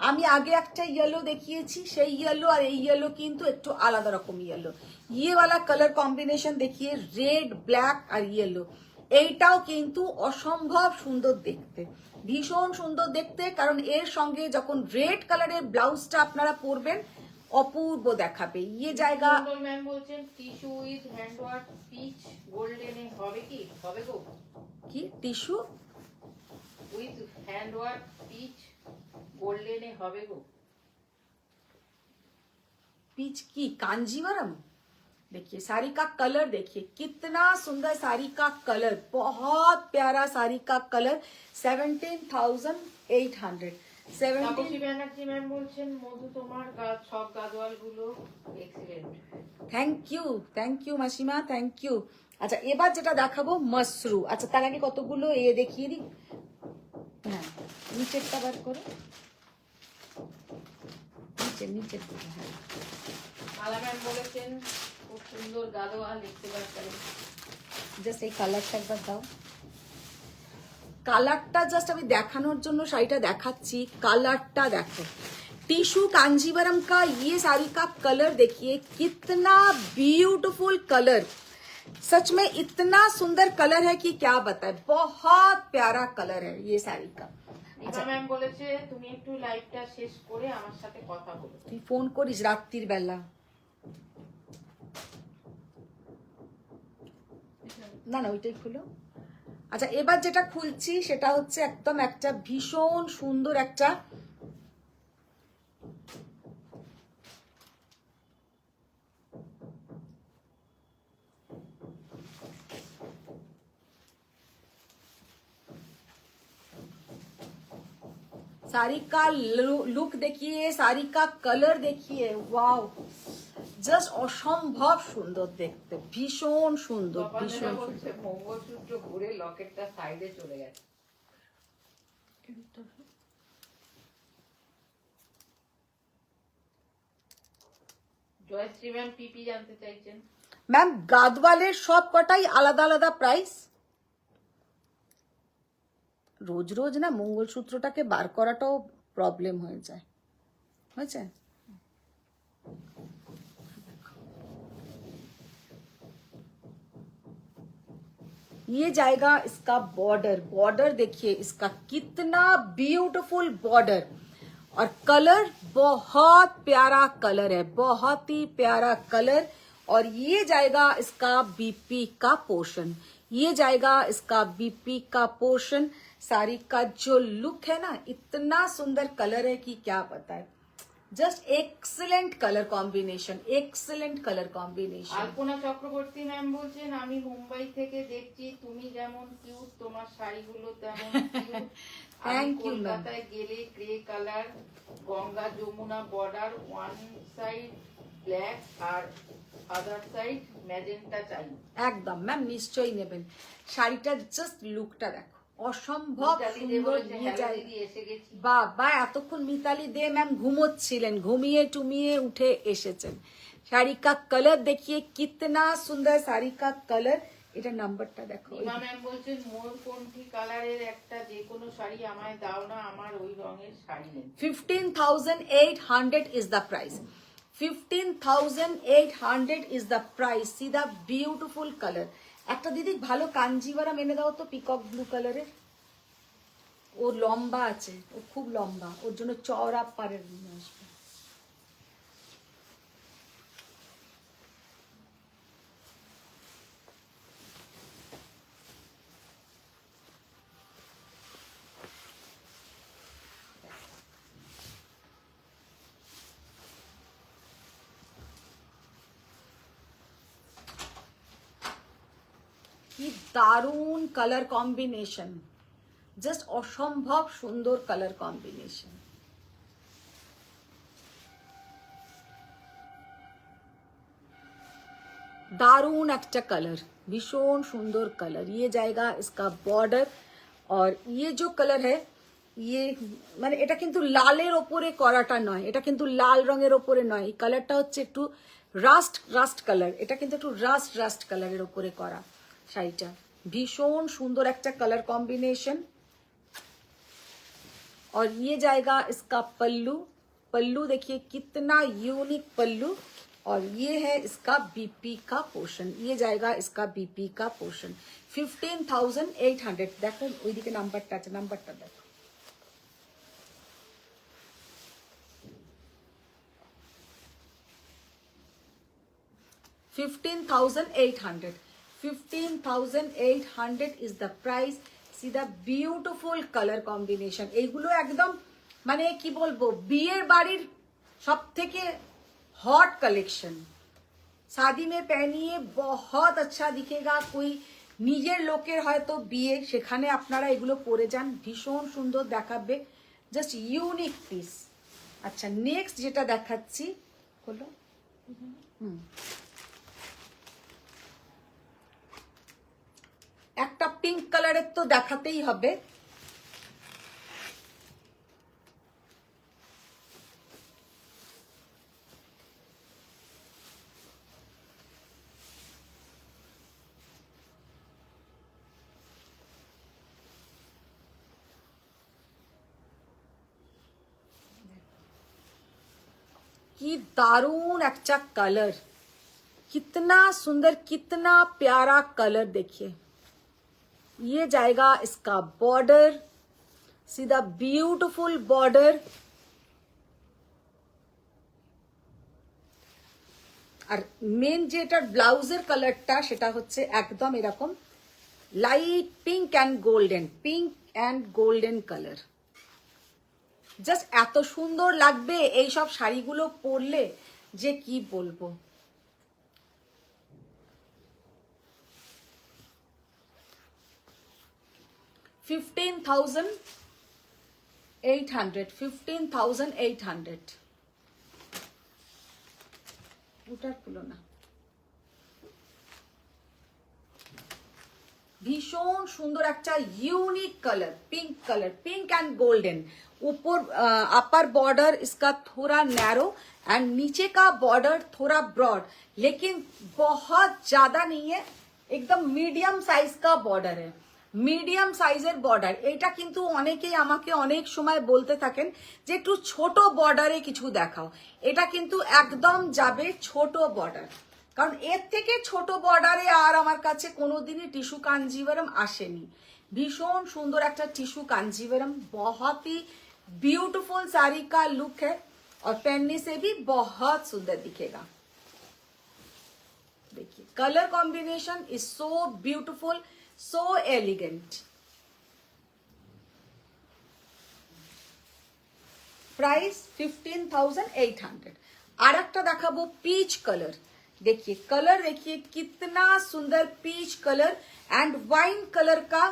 আমি আগে একটা ইয়েলো দেখিয়েছি, সেই ইয়েলো আর এই ইয়েলো কিন্তু একটু আলাদা রকম ইয়েলো। ये वाला कलर कॉम्बिनेशन देखिए, रेड ब्लैक और येलो, এইটাও কিন্তু অসম্ভব সুন্দর দেখতে, ভীষণ সুন্দর দেখতে, কারণ এর সঙ্গে যখন রেড কালারের ব্লাউজটা আপনারা পরবেন অপূর্ব দেখাবে। ইয়ে জায়গা ম্যাম বলছেন টিস্যু উইথ হ্যান্ডওয়ার্ক পিচ গোল্ডেনে হবে কি? হবে গো? কি tissue with handwork peach golden হবে গো? पीच की कांजीवरम। देखिए साड़ी का कलर, देखिए कितना सुंदर साड़ी का कलर, बहुत प्यारा साड़ी का कलर। 17,800। তাপসী ব্যানার্জি ম্যাম বলছেন মধু তোমার সব গাদওয়াল গুলো এক্সিলেন্ট। থ্যাংক ইউ মাসিমা, থ্যাংক ইউ। আচ্ছা এবার যেটা দেখাবো মসরু। আচ্ছা তার আগে কতগুলো দেখিয়ে দিই। হ্যাঁ নিচেরটা বার করো, নিচের দিকে। হ্যাঁ মালা ম্যাম বলেছেন খুব সুন্দর গাদওয়াল দেখতে পাচ্ছেন। জাস্ট এই কালারটা একবার দাও। কালারটা জাস্ট আমি দেখানোর জন্য শাড়িটা দেখাচ্ছি, কালারটা দেখো। टिश्यू कांजीवरम का ये साड़ी का कलर देखिए, कितना ब्यूटीफुल कलर, सच में इतना सुंदर कलर है कि क्या बताए, बहुत प्यारा कलर है ये साड़ी का। নিমা ম্যাম বলেছে তুমি একটু লাইভটা শেষ করে আমার সাথে কথা বলো। তুই ফোন করিস রাত্রির বেলা? না না ওইটাই খুলো। আচ্ছা এবার যেটা খুলছি সেটা হচ্ছে একদম একটা ভীষণ সুন্দর একটা साड़ी का लुक देखिए, साड़ी का कलर देखिए, वाओ জাস্ট অসম্ভব সুন্দর দেখতে, ভীষণ সুন্দর, ভীষণ সুন্দর। মঙ্গলসূত্র ঘুরে লকেটটা সাইডে চলে গেছে। জয়শ্রী ম্যাম পিপি জানতে চাইছেন। ম্যাম গাদওয়ালের সব কটাই আলাদা আলাদা প্রাইস। রোজ রোজ না মঙ্গলসূত্রটাকে বার করাটাও প্রবলেম হয়ে যায়, হয়েছে। ये जाएगा इसका बॉर्डर, बॉर्डर देखिए इसका कितना ब्यूटीफुल बॉर्डर, और कलर बहुत प्यारा कलर है, बहुत ही प्यारा कलर। और ये जाएगा इसका बीपी का पोर्शन, ये जाएगा इसका बीपी का पोर्शन। साड़ी का जो लुक है ना, इतना सुंदर कलर है कि क्या बताए, just excellent colour combination, excellent colour combination. Alpana Chakraborty ma'am বলছেন আমি মুম্বাই থেকে দেখছি, তুমি যেমন কিউট তোমার শাড়িগুলো তেমন কিউট। Thank you ma'am. কলকাতায় গেলে grey colour Ganga Jamuna border, one side black আর আদার সাইড ম্যাজেন্টা চাই। একদম ম্যাম নিশ্চয়ই নেবেন। শাড়িটার জাস্ট লুকটা দেখো, অসম্ভব সুন্দর। বাবা এতক্ষণ মিতালি দে ম্যাম ঘুমোচ্ছিলেন, ঘুমিয়ে টুমিয়ে উঠে এসেছেন। শাড়ি কা কালার দেখিয়ে কিতনা সুন্দর, শাড়ি কা কালার। এটা নাম্বারটা দেখো। ইমা ম্যাম বলছেন ময়ূরকণ্ঠী কালারের একটা যে কোনো শাড়ি আমায় দাও না, আমার ওই রঙের শাড়ি নেই। 15,800 is the price, 15,800 is the price। See the beautiful color। একটা দিদি ভালো কাঞ্জিভারাম এনে দাও তো, পিকক ব্লু কালারের। ও লম্বা আছে, ও খুব লম্বা, ওর জন্য চওড়া পাড়ের আসবে। কি দারুণ কালার কম্বিনেশন, জাস্ট অসম্ভব সুন্দর কালার কম্বিনেশন। दारुण একটা কালার, ভীষণ সুন্দর কালার। ये जाएगा इसका बॉर्डर, और ये जो कलर है ये মানে এটা কিন্তু লালের ওপরে করাটা নয়, এটা কিন্তু লাল রঙের ওপরে নয়। এই কালারটা হচ্ছে একটু রাস্ট কালার, এটা কিন্তু একটু রাস্ট কালারের ওপরে করা শাড়িটা। ভীষণ সুন্দর একটা কালার কম্বিনেশন। और ये जाएगा इसका पल्लू, पल्लू देखिए कितना यूनिक पल्लू, और ये है इसका बीपी का पोर्शन, ये जाएगा इसका बीपी का पोर्शन 15,800। देखो ওইদিকে নাম্বারটা আছে, নাম্বারটা দেখো। 15,800 15,800 is the price. See the beautiful color combination. এইগুলো একদম মানে কি বলবো, বিয়ের বাড়ির সব থেকে हॉट कलेक्शन। शादी में पहनिए बहुत अच्छा दिखेगा। कोई নিজের লোকের হয়তো বিয়ে, সেখানে আপনারা এগুলো পরে যান, ভীষণ সুন্দর দেখাবে, জাস্ট ইউনিক পিস। আচ্ছা নেক্সট যেটা দেখাচ্ছি হলো একটা পিঙ্ক কালারের তো দেখাতেই হবে। की दारुण अच्छा कलर, कितना सुंदर, कितना प्यारा कलर। देखिए ये जाएगा इसका बॉर्डर, सीधा ब्यूटीफुल बॉर्डर। আর মেন যেটা ব্লাউজের কালারটা সেটা হচ্ছে একদম এরকম light pink and golden, pink and golden colour. Just এত সুন্দর লাগবে এই সব শাড়িগুলো পরলে যে কি বলবো। $15,800 ওটার তুলনা ভীষণ সুন্দর একটা unique colour, pink colour, pink and golden. ऊपर अपर बॉर्डर इसका थोड़ा नैरो एंड नीचे का बॉर्डर थोड़ा ब्रॉड, लेकिन बहुत ज्यादा नहीं है, एकदम मीडियम साइज का बॉर्डर है, মিডিয়াম সাইজের বর্ডার। এটা কিন্তু অনেকেই আমাকে অনেক সময় বলতে থাকেন যে একটু ছোট বর্ডারে কিছু দেখাও, এটা কিন্তু একদম যাবে ছোট বর্ডার, কারণ এর থেকে ছোট বর্ডারে আর আমার কাছে কোনোদিনই টিস্যু কাঞ্জিভারম আসেনি। भीषण सुंदर একটা टिश्यू कांजीवरम, बहुत ही ब्यूटीफुल साड़ी का लुक है और पहनने से भी बहुत सुंदर दिखेगा। देखिए colour combination is so beautiful, so elegant. Price 15,800। আর একটা দেখাবো पीच कलर। देखिए कलर, देखिए कितना सुंदर peach colour and wine colour का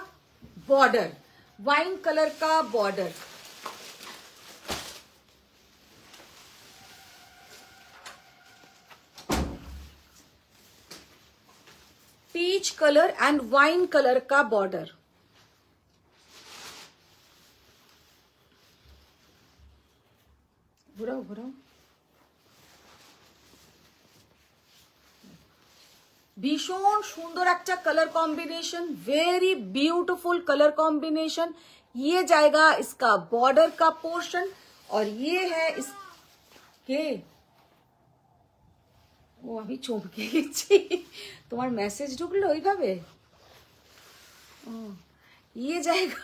बॉर्डर, वाइन कलर का border. Peach colour and wine colour का बॉर्डर। घुराओ घुराओ। भीषण सुंदर একটা colour combination, very beautiful colour combination. ये जाएगा इसका बॉर्डर का पोर्शन और ये है इसके, ও আমি চমকে গেছি, তোমার মেসেজ ঢুকলো ওইভাবে। ये जाएगा,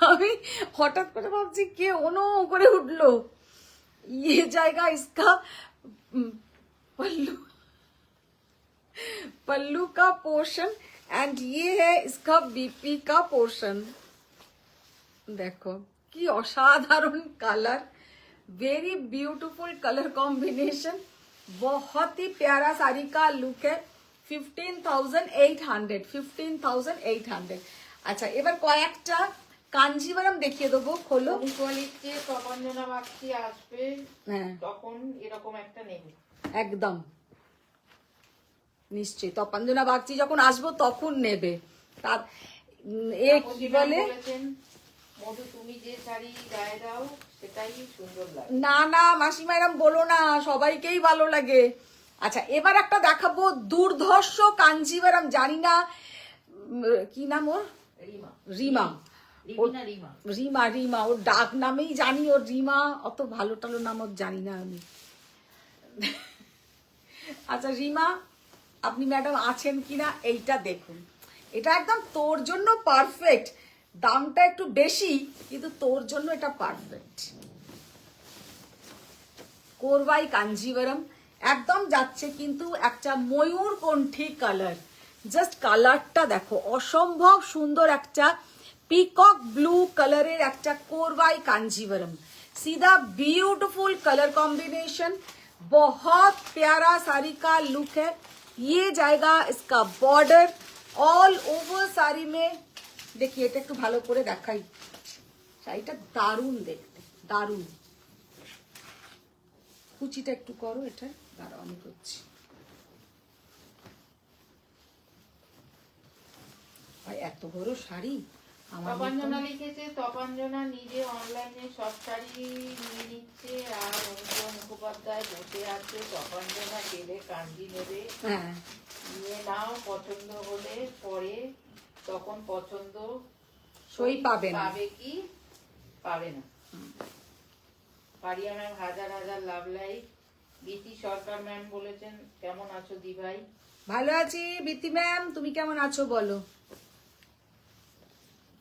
আমি হঠাৎ করে ভাবছি কে ono করে উঠলো। ये जाएगा इसका पल्लू, पल्लू का पोर्शन एंड ये है इसका बीपी का पोर्शन। देखो कि असाधारण colour, very beautiful colour combination, बहुत ही प्यारा साड़ी का लुक है। 15,800 15,800। अच्छा এবার কয়েকটা কাঞ্জিভারম দেখিয়ে দেবো, খোলো। কোয়ালিটিতে প্রবঞ্জনা বাগচি আসবে, তখন এরকম একটা নেবে একদম নিশ্চয়ই। তপঞ্জনা বাগচি যখন আসবো তখন নেবে। তার এ কি বলে, মধু তুমি যে শাড়ি গায়ে দাও সেটাই সুন্দর লাগে। না না মাসিমা এরম বলো না, সবাইকেই ভালো লাগে। আচ্ছা এবার একটা দেখাবো দুর্ধর্ষ কাঞ্জিভারম, জানি না কি নাম ওর, রিমা। রিমা। রিমিনা রিমা রিমা রিমা ওর ডাক নামেই জানি, ওর রিমা, অত ভালো টালো নাম ওর জানি না আমি। আচ্ছা রিমা, আপনি ম্যাডাম আছেন কিনা এইটা দেখুন, এটা একদম তোর জন্য পারফেক্ট, দামটা একটু বেশি কিন্তু তোর জন্য এটা পারফেক্ট। কোরবাই কাঞ্জিভারম একদম যাচ্ছে, কিন্তু একটা ময়ূরকণ্ঠী কালার, জাস্ট কালারটা দেখো, অসম্ভব সুন্দর একটা পিকক ব্লু কালারের একটা कोरवाई कांजीवरम, सीधा ब्यूटीफुल कलर कॉम्बिनेशन, बहुत प्यारा साड़ी का लुक है। ये जाएगा इसका बॉर्डर ऑल ओवर साड़ी में। देखिए এটা একটু ভালো করে দেখাই, শাড়িটা দারুণ দেখতে, দারুণ। কুচিটা একটু করো, এটা দাঁড়াও আমি করছি। আর এত বড় শাড়ি আমার তপাঞ্জনা লিখেছে, তপাঞ্জনা নিজে অনলাইনে সব শাড়ি নিয়ে নিচ্ছে আর অনুপম মুখোপাধ্যায় বসে আছে। তপাঞ্জনা গেলে কাঞ্জি নেবে, হ্যাঁ নিয়ে নাও, পছন্দ হলে পরে, তখন পছন্দ সই পাবে না। পাবে কি পাবে না। পারিয়া ম্যাম হাজার হাজার লাভ লাইক। গীতি সরকার ম্যাম বলেছেন কেমন আছো দি ভাই? ভালো আছি বিতি ম্যাম, তুমি কেমন আছো বলো?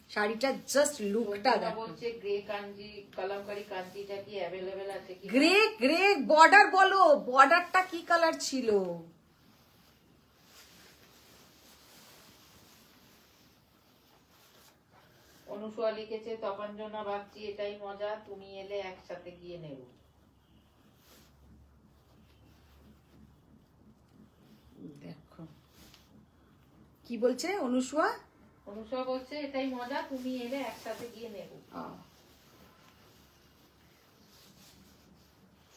শাড়িটা জাস্ট লুকটা সঞ্জনা দেখো, বলছে গ্রে কাঞ্জি কলমকারী কাঞ্জিটা কি অ্যাভেলেবেল আছে কি? গ্রে গ্রে বর্ডার বলো, বর্ডারটা কি কালার ছিল? অনুসুয়া লিখেছে তপাঞ্জনা ভাবছি এটাই মজা, তুমি এলে একসাথে গিয়ে নেব। দেখো কি বলছে অনুসুয়া, অনুসুয়া বলছে এটাই মজা, তুমি এলে একসাথে গিয়ে নেব।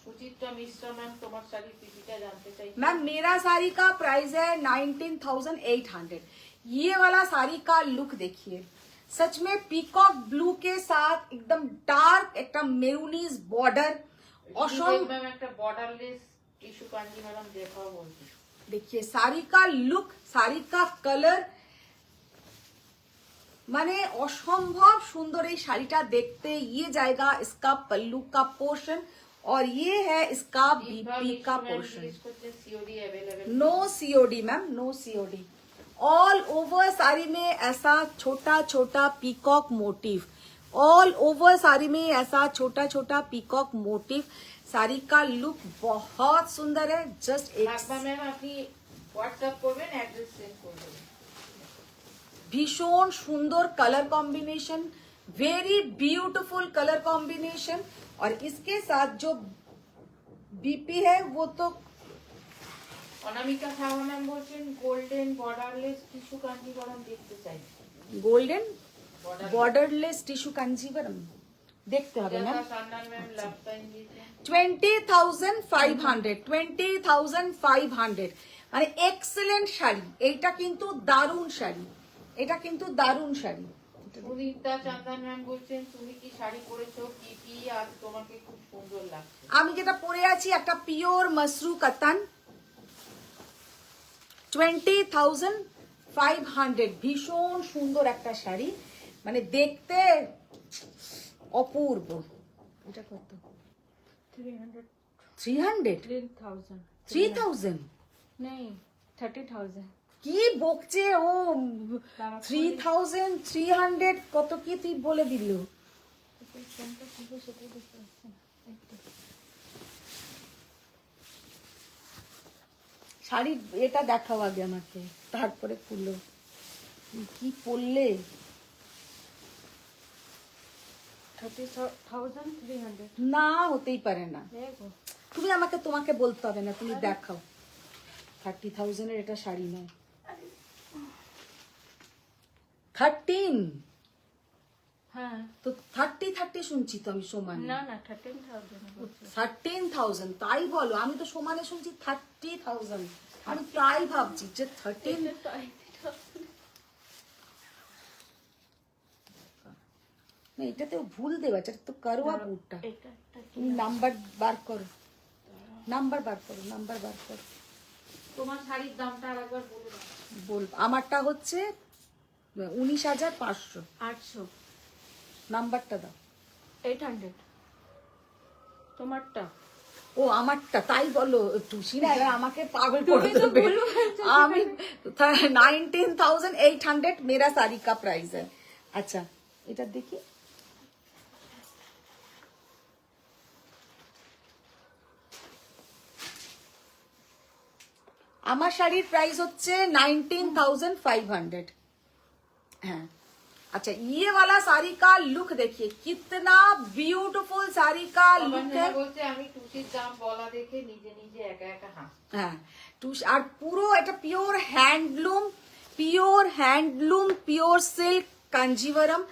সুচিত্রা মিশ্রা ম্যাম তোমার শাড়ির পিপিটা জানতে চাই। मैम मेरा साड़ी का प्राइस है 19,800। ये वाला साड़ी का लुक देखिए, सच में पीकॉक ब्लू के साथ एकदम डार्क एक मेरूनीज बॉर्डर, ম্যাম একটা বর্ডারলেস টিস্যু কাঞ্জিভারম দেখাও বলছি। देखिए साड़ी का लुक, साड़ी का कलर, माने असंभव सुंदर ये শাড়িটা দেখতে। ये जाएगा इसका पल्लू का पोर्शन और ये है इसका बीपी का portion. COD available? No COD ma'am, no COD. All over sari में ऐसा छोटा छोटा peacock motif, all over sari में ऐसा छोटा छोटा पीकॉक मोटिव। साड़ी का लुक बहुत सुंदर है। जस्ट एक ম্যাম আপনি হোয়াটসঅ্যাপ করবেন, অ্যাড্রেস সেন্ড করবেন। भीषण सुंदर colour combination, very beautiful colour combination. और इसके साथ जो बीपी है वो तो অনামিকা সাহা ম্যাম বলছেন গোল্ডেন বর্ডারলেস টিস্যু কাঞ্জিভারম দেখতে চাই। गोल्डन बॉर्डरलेस टिश्यू कांजीवरम देखते হবে ম্যাম। সান্নাল ম্যাম লাভ টাইম দিয়েছেন 20,500, 20,500 মানে এক্সেলেন্ট শাড়ি। এইটা কিন্তু দারুণ শাড়ি, এটা কিন্তু দারুণ শাড়ি। সুদীপ্তা চান্দান ম্যাম বলছেন তুমি কি শাড়ি পরেছো পিপি, আর তোমাকে খুব সুন্দর লাগছে। আমি যেটা পরে আছি একটা পিওর মসরু কাতান, 20,500, ভীষণ সুন্দর একটা শাড়ি, মানে দেখতে অপূর্ব। এটা কত? 300 300, 3,000 3,000 नहीं 30,000 কি বকছে ও? 3,300 কত কি তুই বলে দিল? কোনটা ছিল সেটাই দেখতে পাচ্ছি না। একটু শাড়ির এটা দেখাও আগে আমাকে, তারপরে খুললো। কি পরলে? 30,300 না হতেই পারে না, দেখো। তুমি আমাকে, তোমাকে বলতে হবে না, তুমি দেখাও। 30,000 এর এটা শাড়ি নয়। 13 হ্যাঁ তো 30 শুনছি তো আমি সমানে। না না 13,000 বলছি। 13,000 তাই বলো, আমি তো সমানে শুনছি 30,000। আমি তাই ভাবছি যে 13। এটা তো 80,000 না এটাতে ভুল দেওয়া, এটা তো করোয়া বুটটা। এটা একটা তুমি নাম্বার বার করো, নাম্বার বার করো, নাম্বার বার করো। তোমার শাড়ির দামটা আরেকবার বলে দাও। বল, আমারটা হচ্ছে 19,500। 800 নাম্বারটা দাও। 800 তোমারটা। ও আমারটা, তাই বলো টুসি না, এবার আমাকে পাগল করে তুমি তো দেবে। ভুল বলছো আমি 19,800 मेरा साड़ी का प्राइस है। अच्छा এটা দেখি, আমার শাড়ির প্রাইস হচ্ছে 19,500। हाँ अच्छा, ये वाला साड़ी का लुक देखिए, कितना ब्यूटीफुल साड़ी का लुक है। বলছে আমি টুসির দাম বলা দেখে নিজে নিজে একা একা হাসি। হ্যাঁ টুস, আর পুরো এটা pure handloom, pure silk Kanjivaram.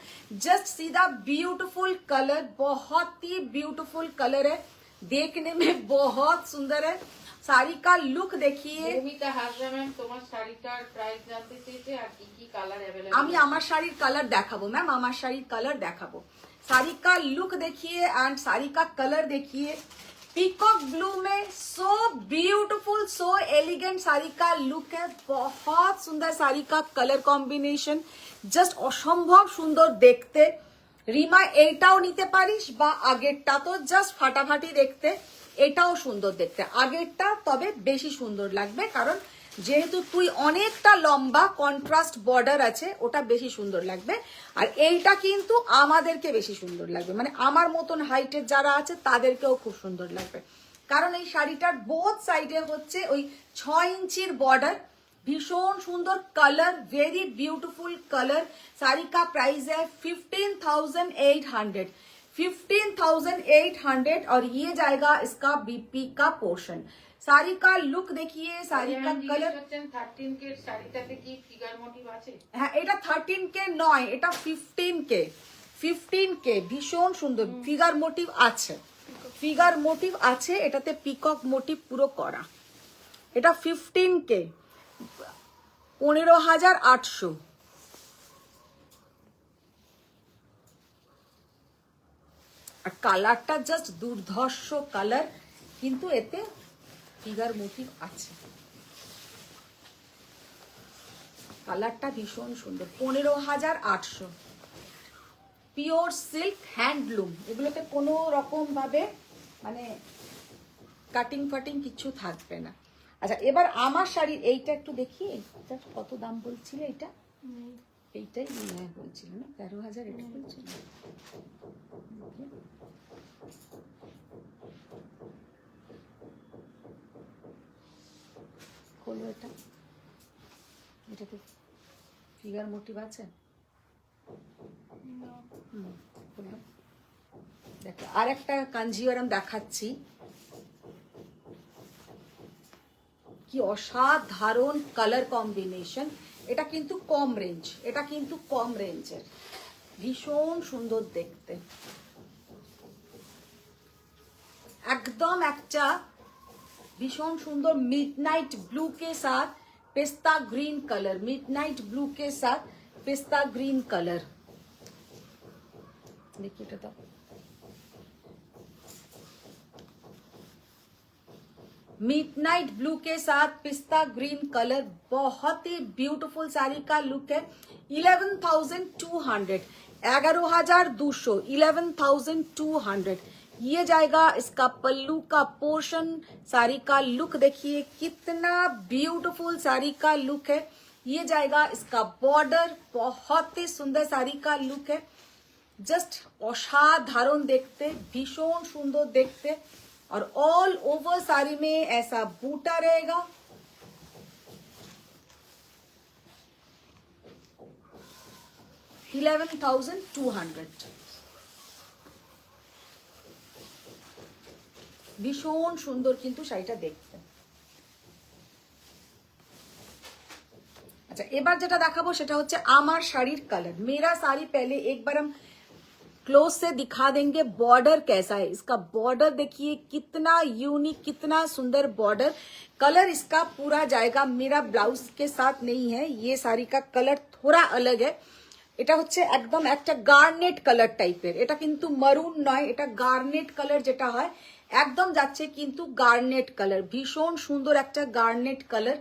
Just सीधा ब्यूटीफुल कलर, बहुत ही ब्यूटीफुल कलर है, देखने में बहुत सुंदर है। साड़ी का लुक देखिए। মৌমিতা হাজরা ম্যাম তোমার শাড়িটার প্রাইস জানতে চেয়েছে আর কি কি কালার अवेलेबल। আমি আমার শাড়ির কালার দেখাবো ম্যাম, আমার শাড়ির কালার দেখাবো। साड़ी का लुक देखिए एंड साड़ी का कलर देखिए, पीकॉक ब्लू में सो ब्यूटीफुल, सो एलिगेंट साड़ी का लुक है। बहुत सुंदर साड़ी का कलर कॉम्बिनेशन, জাস্ট অসম্ভব সুন্দর দেখতে। রিমা এইটাও নিতে পারিস, বা আগেরটা তো জাস্ট ফাটাফাটি দেখতে, এটাও সুন্দর দেখতে আগেরটা, তবে বেশি সুন্দর লাগবে কারণ যেহেতু তুই অনেকটা লম্বা, কন্ট্রাস্ট বর্ডার আছে, ওটা বেশি সুন্দর লাগবে। আর এইটা কিন্তু আমাদেরকে বেশি সুন্দর লাগবে, মানে আমার মতন হাইটের যারা আছে তাদেরকেও খুব সুন্দর লাগবে, কারণ এই শাড়িটার বোথ সাইডে হচ্ছে ওই 6 ইঞ্চির বর্ডার। भीषण सुंदर colour, very beautiful colour. Sari का प्राइस है 15,800, 15,800, और ये जाएगा इसका बीपी का पोर्शन। साड़ी का लुक देखिए, साड़ी का कलर 13 के শাড়িটাতে কি ফিগার মোটিভ আছে? হ্যাঁ এটা 13 কে নয়, এটা 15 কে, 15 কে। ভীষণ সুন্দর ফিগার মোটিভ আছে, ফিগার মোটিভ আছে এটাতে, পিকক মোটিভ পুরো করা। এটা 15 কে, 15,800। আর কালারটা জাস্ট দুর্ধর্ষ কালার, কিন্তু এতে ফিগার মোটিভ আছে। কালারটা ভীষণ সুন্দর, 15,800। পিওর সিল্ক হ্যান্ডলুম, এগুলোতে কোনো রকম ভাবে মানে কাটিং ফাটিং কিছু থাকবে না। আচ্ছা এবার আমার শাড়ির এইটা একটু দেখি, এইটা কত দাম বলছিল? এটা এইটাই বলছিল না, 13,000 এটা বলছিল। খোলো এটা, এটাতে ফিগার মোটিভ আছে। দেখো আর একটা কাঞ্জিওরাম দেখাচ্ছি, কি অসাধারণ কালার কম্বিনেশন। এটা কিন্তু কম রেঞ্জ, এটা কিন্তু কম রেঞ্জের, ভীষণ সুন্দর দেখতে। একদম একটা भीषण सुंदर मिडनाइट ब्लू के साथ पिस्ता ग्रीन कलर, मिडनाइट ब्लू के साथ पिस्ता ग्रीन कलर। देखिए तो मिडनाइट ब्लू के साथ पिस्ता ग्रीन कलर, बहुत ही ब्यूटीफुल साड़ी का लुक है। 11,200, 11,200, 11,200 ये जाएगा इसका पल्लू का पोर्शन। साड़ी का लुक देखिए, कितना ब्यूटीफुल साड़ी का लुक है। ये जाएगा इसका बॉर्डर, बहुत ही सुंदर साड़ी का लुक है, जस्ट असाधारण देखते, भीषण सुंदर देखते। और ऑल ओवर साड़ी में ऐसा बूटा रहेगा। $11,200, ভীষণ সুন্দর কিন্তু শাড়িটা দেখতে। अच्छा এবার যেটা দেখাবো সেটা হচ্ছে আমার শাড়ির কালার। मेरा साड़ी पहले एक बार हम क्लोज से दिखा देंगे। बॉर्डर कैसा है इसका, बॉर्डर देखिए कितना यूनिक, कितना सुंदर बॉर्डर। कलर इसका पूरा जाएगा, मेरा ब्लाउज के साथ नहीं है, ये साड़ी का कलर थोड़ा अलग है। এটা হচ্ছে একদম একটা গার্নেট কালার টাইপের, এটা কিন্তু মারুন নয়, এটা গার্নেট কালার যেটা হয় একদম যাচ্ছে কিন্তু গার্নেট কালার, ভীষণ সুন্দর একটা গার্নেট কালার।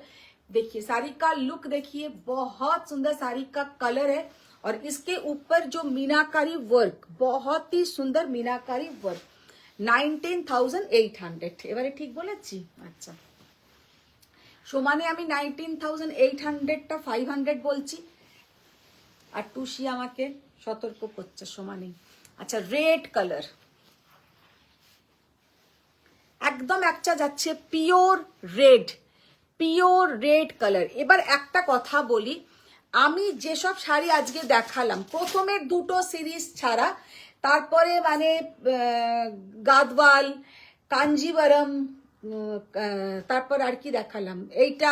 देखिए साड़ी का लुक देखिए, बहुत सुंदर साड़ी का कलर है। और इसके ऊपर जो मीनाकारी वर्क, बहुत ही सुंदर मीनाकारी वर्क, 19,800 এবারে ঠিক বলেছি? আচ্ছা, সমানে আমি 19,800টা 500 বলছি, আর টুসি আমাকে সতর্ক করছে সমানে। আচ্ছা, রেড কালার, একদম একটা যাচ্ছে পিওর রেড কালার। এবার একটা কথা বলি, আমি যেসব শাড়ি আজকে দেখালাম, প্রথমের দুটো সিরিজ ছাড়া, তারপরে মানে গাদওয়াল, কাঞ্জিবরম, তারপর আর কি দেখালাম, এইটা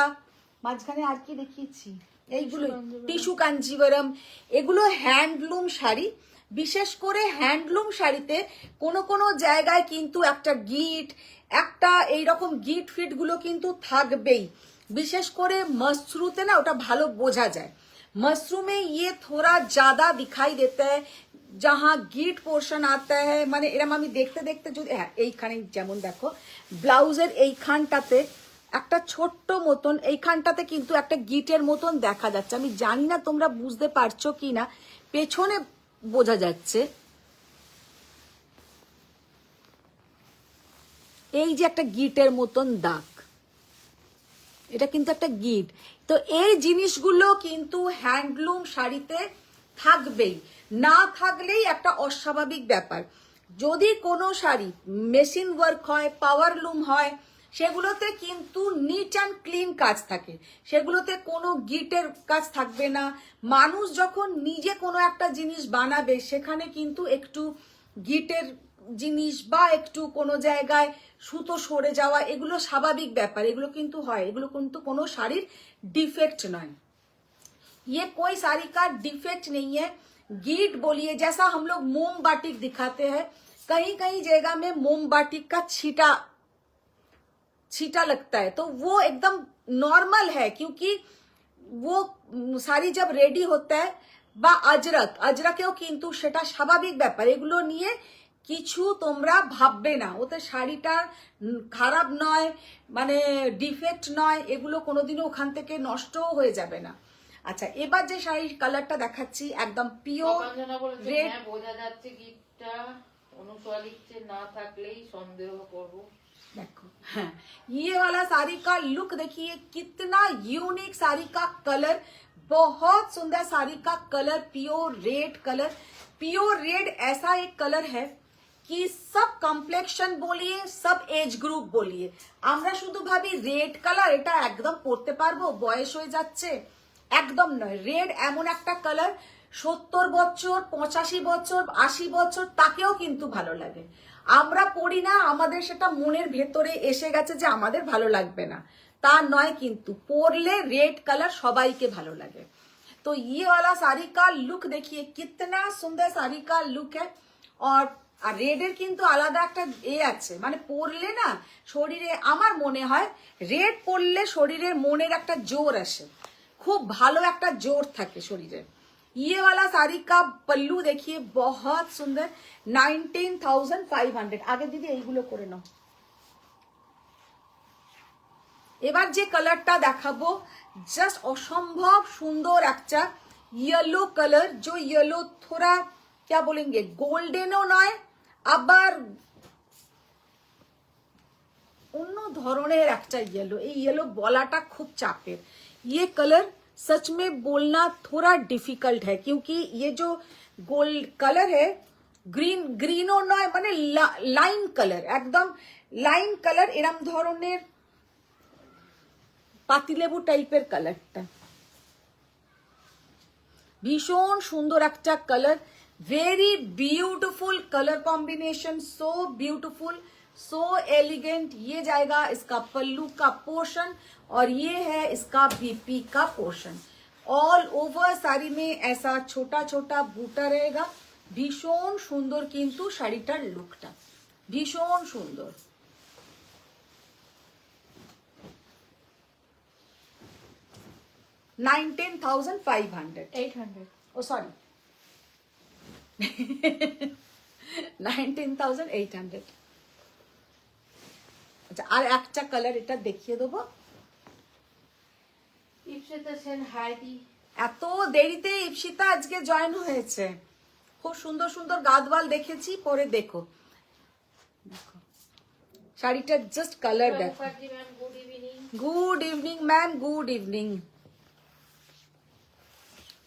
মাঝখানে আর কি দেখিয়েছি, এইগুলো টিস্যু কাঞ্জিবরম, এগুলো হ্যান্ডলুম শাড়ি। বিশেষ করে হ্যান্ডলুম শাড়িতে কোনো কোনো জায়গায় কিন্তু একটা গিট, একটা এইরকম গিট ফিট গুলো কিন্তু থাকবেই। বিশেষ করে মসরুতে না ওটা ভালো বোঝা যায়। मशरूम में ये थोड़ा ज्यादा दिखाई देता है जहां গিট পোর্শন आता है, মানে এরকম আমি দেখতে দেখতে যদি এইখানে যেমন দেখো ব্লাউজের এইখানটাতে একটা ছোট্ট মতন, এইখানটাতে কিন্তু একটা গিটের মতন দেখা যাচ্ছে। আমি জানি না তোমরা বুঝতে পারছো কি না, পেছনে বোঝা যাচ্ছে এই যে একটা গিটের মতন দাগ, এটা কিন্তু একটা গিট। তো এই জিনিসগুলো কিন্তু হ্যান্ডলুম শাড়িতে থাকবেই, না থাকলেই একটা অস্বাভাবিক ব্যাপার। যদি কোনো শাড়ি মেশিন ওয়ার্ক হয়, পাওয়ার লুম হয়, সেগুলোতে কিন্তু নিট অ্যান্ড ক্লিন কাজ থাকে, সেগুলোতে কোনো গিটের কাজ থাকবে না। মানুষ যখন নিজে কোনো একটা জিনিস বানাবে, সেখানে কিন্তু একটু গিটের জিনিস বা একটু কোনো জায়গায় সুতো সরে যাওয়া, এগুলো স্বাভাবিক ব্যাপার, এগুলো কিন্তু হয়, এগুলো কিন্তু কোনো শাড়ির ডিফেক্ট নয়। ये कोई साड़ी का डिफेक्ट नहीं है। गीट बोलिए, जैसा हम लोग मोम बाटिक दिखाते हैं, कहीं कहीं जगह में मोम बाटिक का छीटा लगता है, तो वो एकदम नॉर्मल है, क्योंकि वो साड़ी जब रेडी होता है বা আজরাকেও কিন্তু সেটা স্বাভাবিক ব্যাপার। এগুলো নিয়ে কিছু তোমরা ভাববে না, ওতে শাড়িটা খারাপ নয়, মানে ডিফেক্ট নয়, এগুলো কোনোদিনও ওখান থেকে নষ্টও হয়ে যাবে না। আচ্ছা, এবার যে শাড়ির কালারটা দেখাচ্ছি একদম পিওর রেড, বোঝা যাচ্ছে গিফটটা অনুসয়া লিখছে, না থাকলেই সন্দেহ করব। देखो हाँ, ये वाला साड़ी का लुक देखिए, कितना यूनिक साड़ी का कलर, बहुत सुंदर साड़ी का colour, pure red colour. Pure red ऐसा एक कलर है कि सब कम्प्लेक्शन बोलिए, सब एज ग्रुप बोलिए, আমরা শুধু ভাবি রেড কালার এটা একদম পরতে পারবো, বয়স হয়ে যাচ্ছে, একদম নয়। রেড এমন একটা কালার 70 বছর, 85 বছর, 80 বছর তাকেও কিন্তু ভালো লাগে। আমরা পড়ি না, আমাদের সেটা মনের ভেতরে এসে গেছে যে আমাদের ভালো লাগবে না, তা নয়, কিন্তু পরলে রেড কালার সবাইকে ভালো লাগে। তো ये वाला साड़ी का लुक देखिए, कितना सुंदर साड़ी का लुक है। আর রেডের কিন্তু আলাদা একটা আছে, মানে পরলে না শরীরে, আমার মনে হয় রেড পরলে শরীরের মনের একটা জোর আসে, খুব ভালো একটা জোর থাকে শরীরে। ये वाला साड़ी का पल्लू देखिए, बहुत सुंदर, 19,500। আগে দিদি এইগুলো করে নাও। এবার যে কালারটা দেখাবো, জাস্ট অসম্ভব সুন্দর একটা ইয়েলো কালার, जो येलो थोड़ा क्या बोलेंगे গোল্ডেনও নয়, আবার অন্য ধরনের একটা ইয়েলো। এই ইয়েলো বলাটা খুব চাপের। ये कलर सच में बोलना थोड़ा डिफिकल्ट है, क्योंकि ये जो गोल्ड कलर है, ग्रीनও নয়, মানে লাইন কালার, একদম লাইন কালার, এরম ধরনের পাতিলেবু টাইপের কালারটা, ভীষণ সুন্দর একটা colour, very beautiful colour combination, सो ब्यूटीफुल, सो एलिगेंट। ये जाएगा इसका पल्लू का पोर्शन, और ये है इसका बीपी का पोर्शन। ऑल ओवर साड़ी में ऐसा छोटा छोटा बूटा रहेगा। भीषण सुंदर किंतु শাড়িটার লুকটা ভীষণ সুন্দর। $19,500, 800। ও সরি 19,800। আচ্ছা, আর একটা কালার এটা দেখিয়ে দেবো। ইপসিতা সেন হাইদি এত দেরিতে ইপসিতা আজকে জয়েন হয়েছে। খুব সুন্দর সুন্দর গাদওয়াল দেখেছি, পরে দেখো দেখো শাড়িটার জাস্ট কালার দেখো। Mukherjee ma'am good evening. Good evening ma'am, good evening.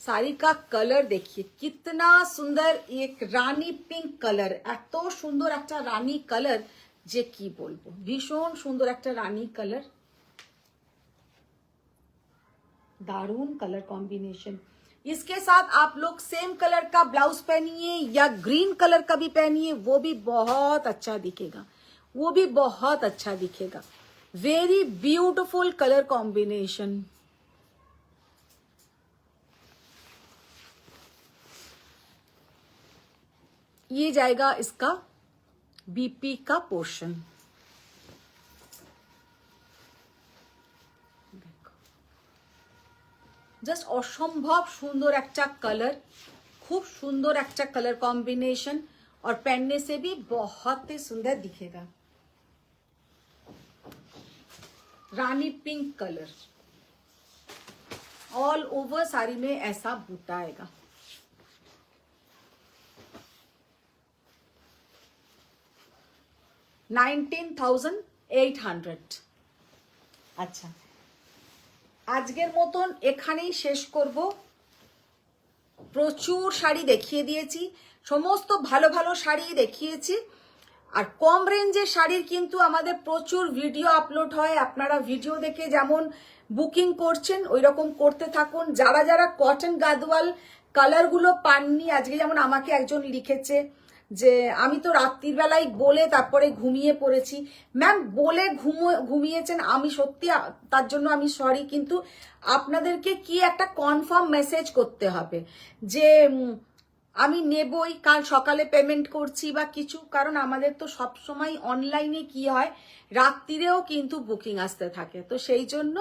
Sari का कलर देखिए कितना सुंदर, एक रानी पिंक कलर, এত সুন্দর একটা রানী কালার যে কি বলবো, ভীষণ সুন্দর একটা রানী কালার, दारुण कलर कॉम्बिनेशन। इसके साथ आप लोग सेम कलर का ब्लाउज पहनिए या ग्रीन कलर का भी पहनिए, वो भी बहुत अच्छा दिखेगा, वो भी बहुत अच्छा दिखेगा। Very beautiful colour combination. ये जाएगा इसका बीपी का पोर्शन। জাস্ট অসম্ভব সুন্দর একটা কালার, खूब सुंदर একটা कलर कॉम्बिनेशन और पहनने से भी बहुत ही सुंदर दिखेगा। Rani pink colour, all over sari में ऐसा बूटा आएगा। $19,800। আচ্ছা, আজকের মতন এখানেই শেষ করব। প্রচুর শাড়ি দেখিয়ে দিয়েছি, সমস্ত ভালো ভালো শাড়ি দেখিয়েছি। আর কম রেঞ্জের শাড়ির কিন্তু আমাদের প্রচুর ভিডিও আপলোড হয়, আপনারা ভিডিও দেখে যেমন বুকিং করছেন ওই রকম করতে থাকুন। যারা যারা কটন গাদওয়াল কালারগুলো পাননি, আজকে যেমন আমাকে একজন লিখেছে যে আমি তো রাত্রির বেলায় বলে তারপরে ঘুমিয়ে পড়েছি। ম্যাম বলে ঘুমিয়েছেন, আমি সত্যি তার জন্য আমি সরি, কিন্তু আপনাদেরকে কি একটা কনফার্ম মেসেজ করতে হবে যে আমি নেবই, কাল সকালে পেমেন্ট করছি বা কিছু, কারণ আমাদের তো সব সময় অনলাইনে কি হয় রাত্রিরেও কিন্তু বুকিং আসতে থাকে। তো সেই জন্য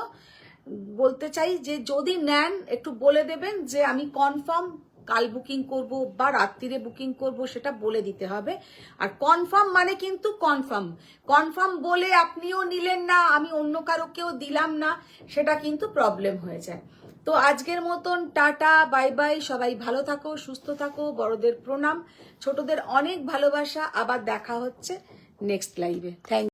বলতে চাই যে যদি নেন একটু বলে দেবেন যে আমি কনফার্ম কাল বুকিং করব বা রাত্রিরে বুকিং করব, সেটা বলে দিতে হবে। আর কনফার্ম মানে কিন্তু কনফার্ম, কনফার্ম বলে আপনিও নিলেন না, আমি অন্য কারোকেও দিলাম না, সেটা কিন্তু প্রবলেম হয়ে যায়। তো আজকের মতন টাটা, বাই বাই, সবাই ভালো থাকো, সুস্থ থাকো, বড়দের প্রণাম, ছোটদের অনেক ভালোবাসা। আবার দেখা হচ্ছে নেক্সট লাইভে। থ্যাংক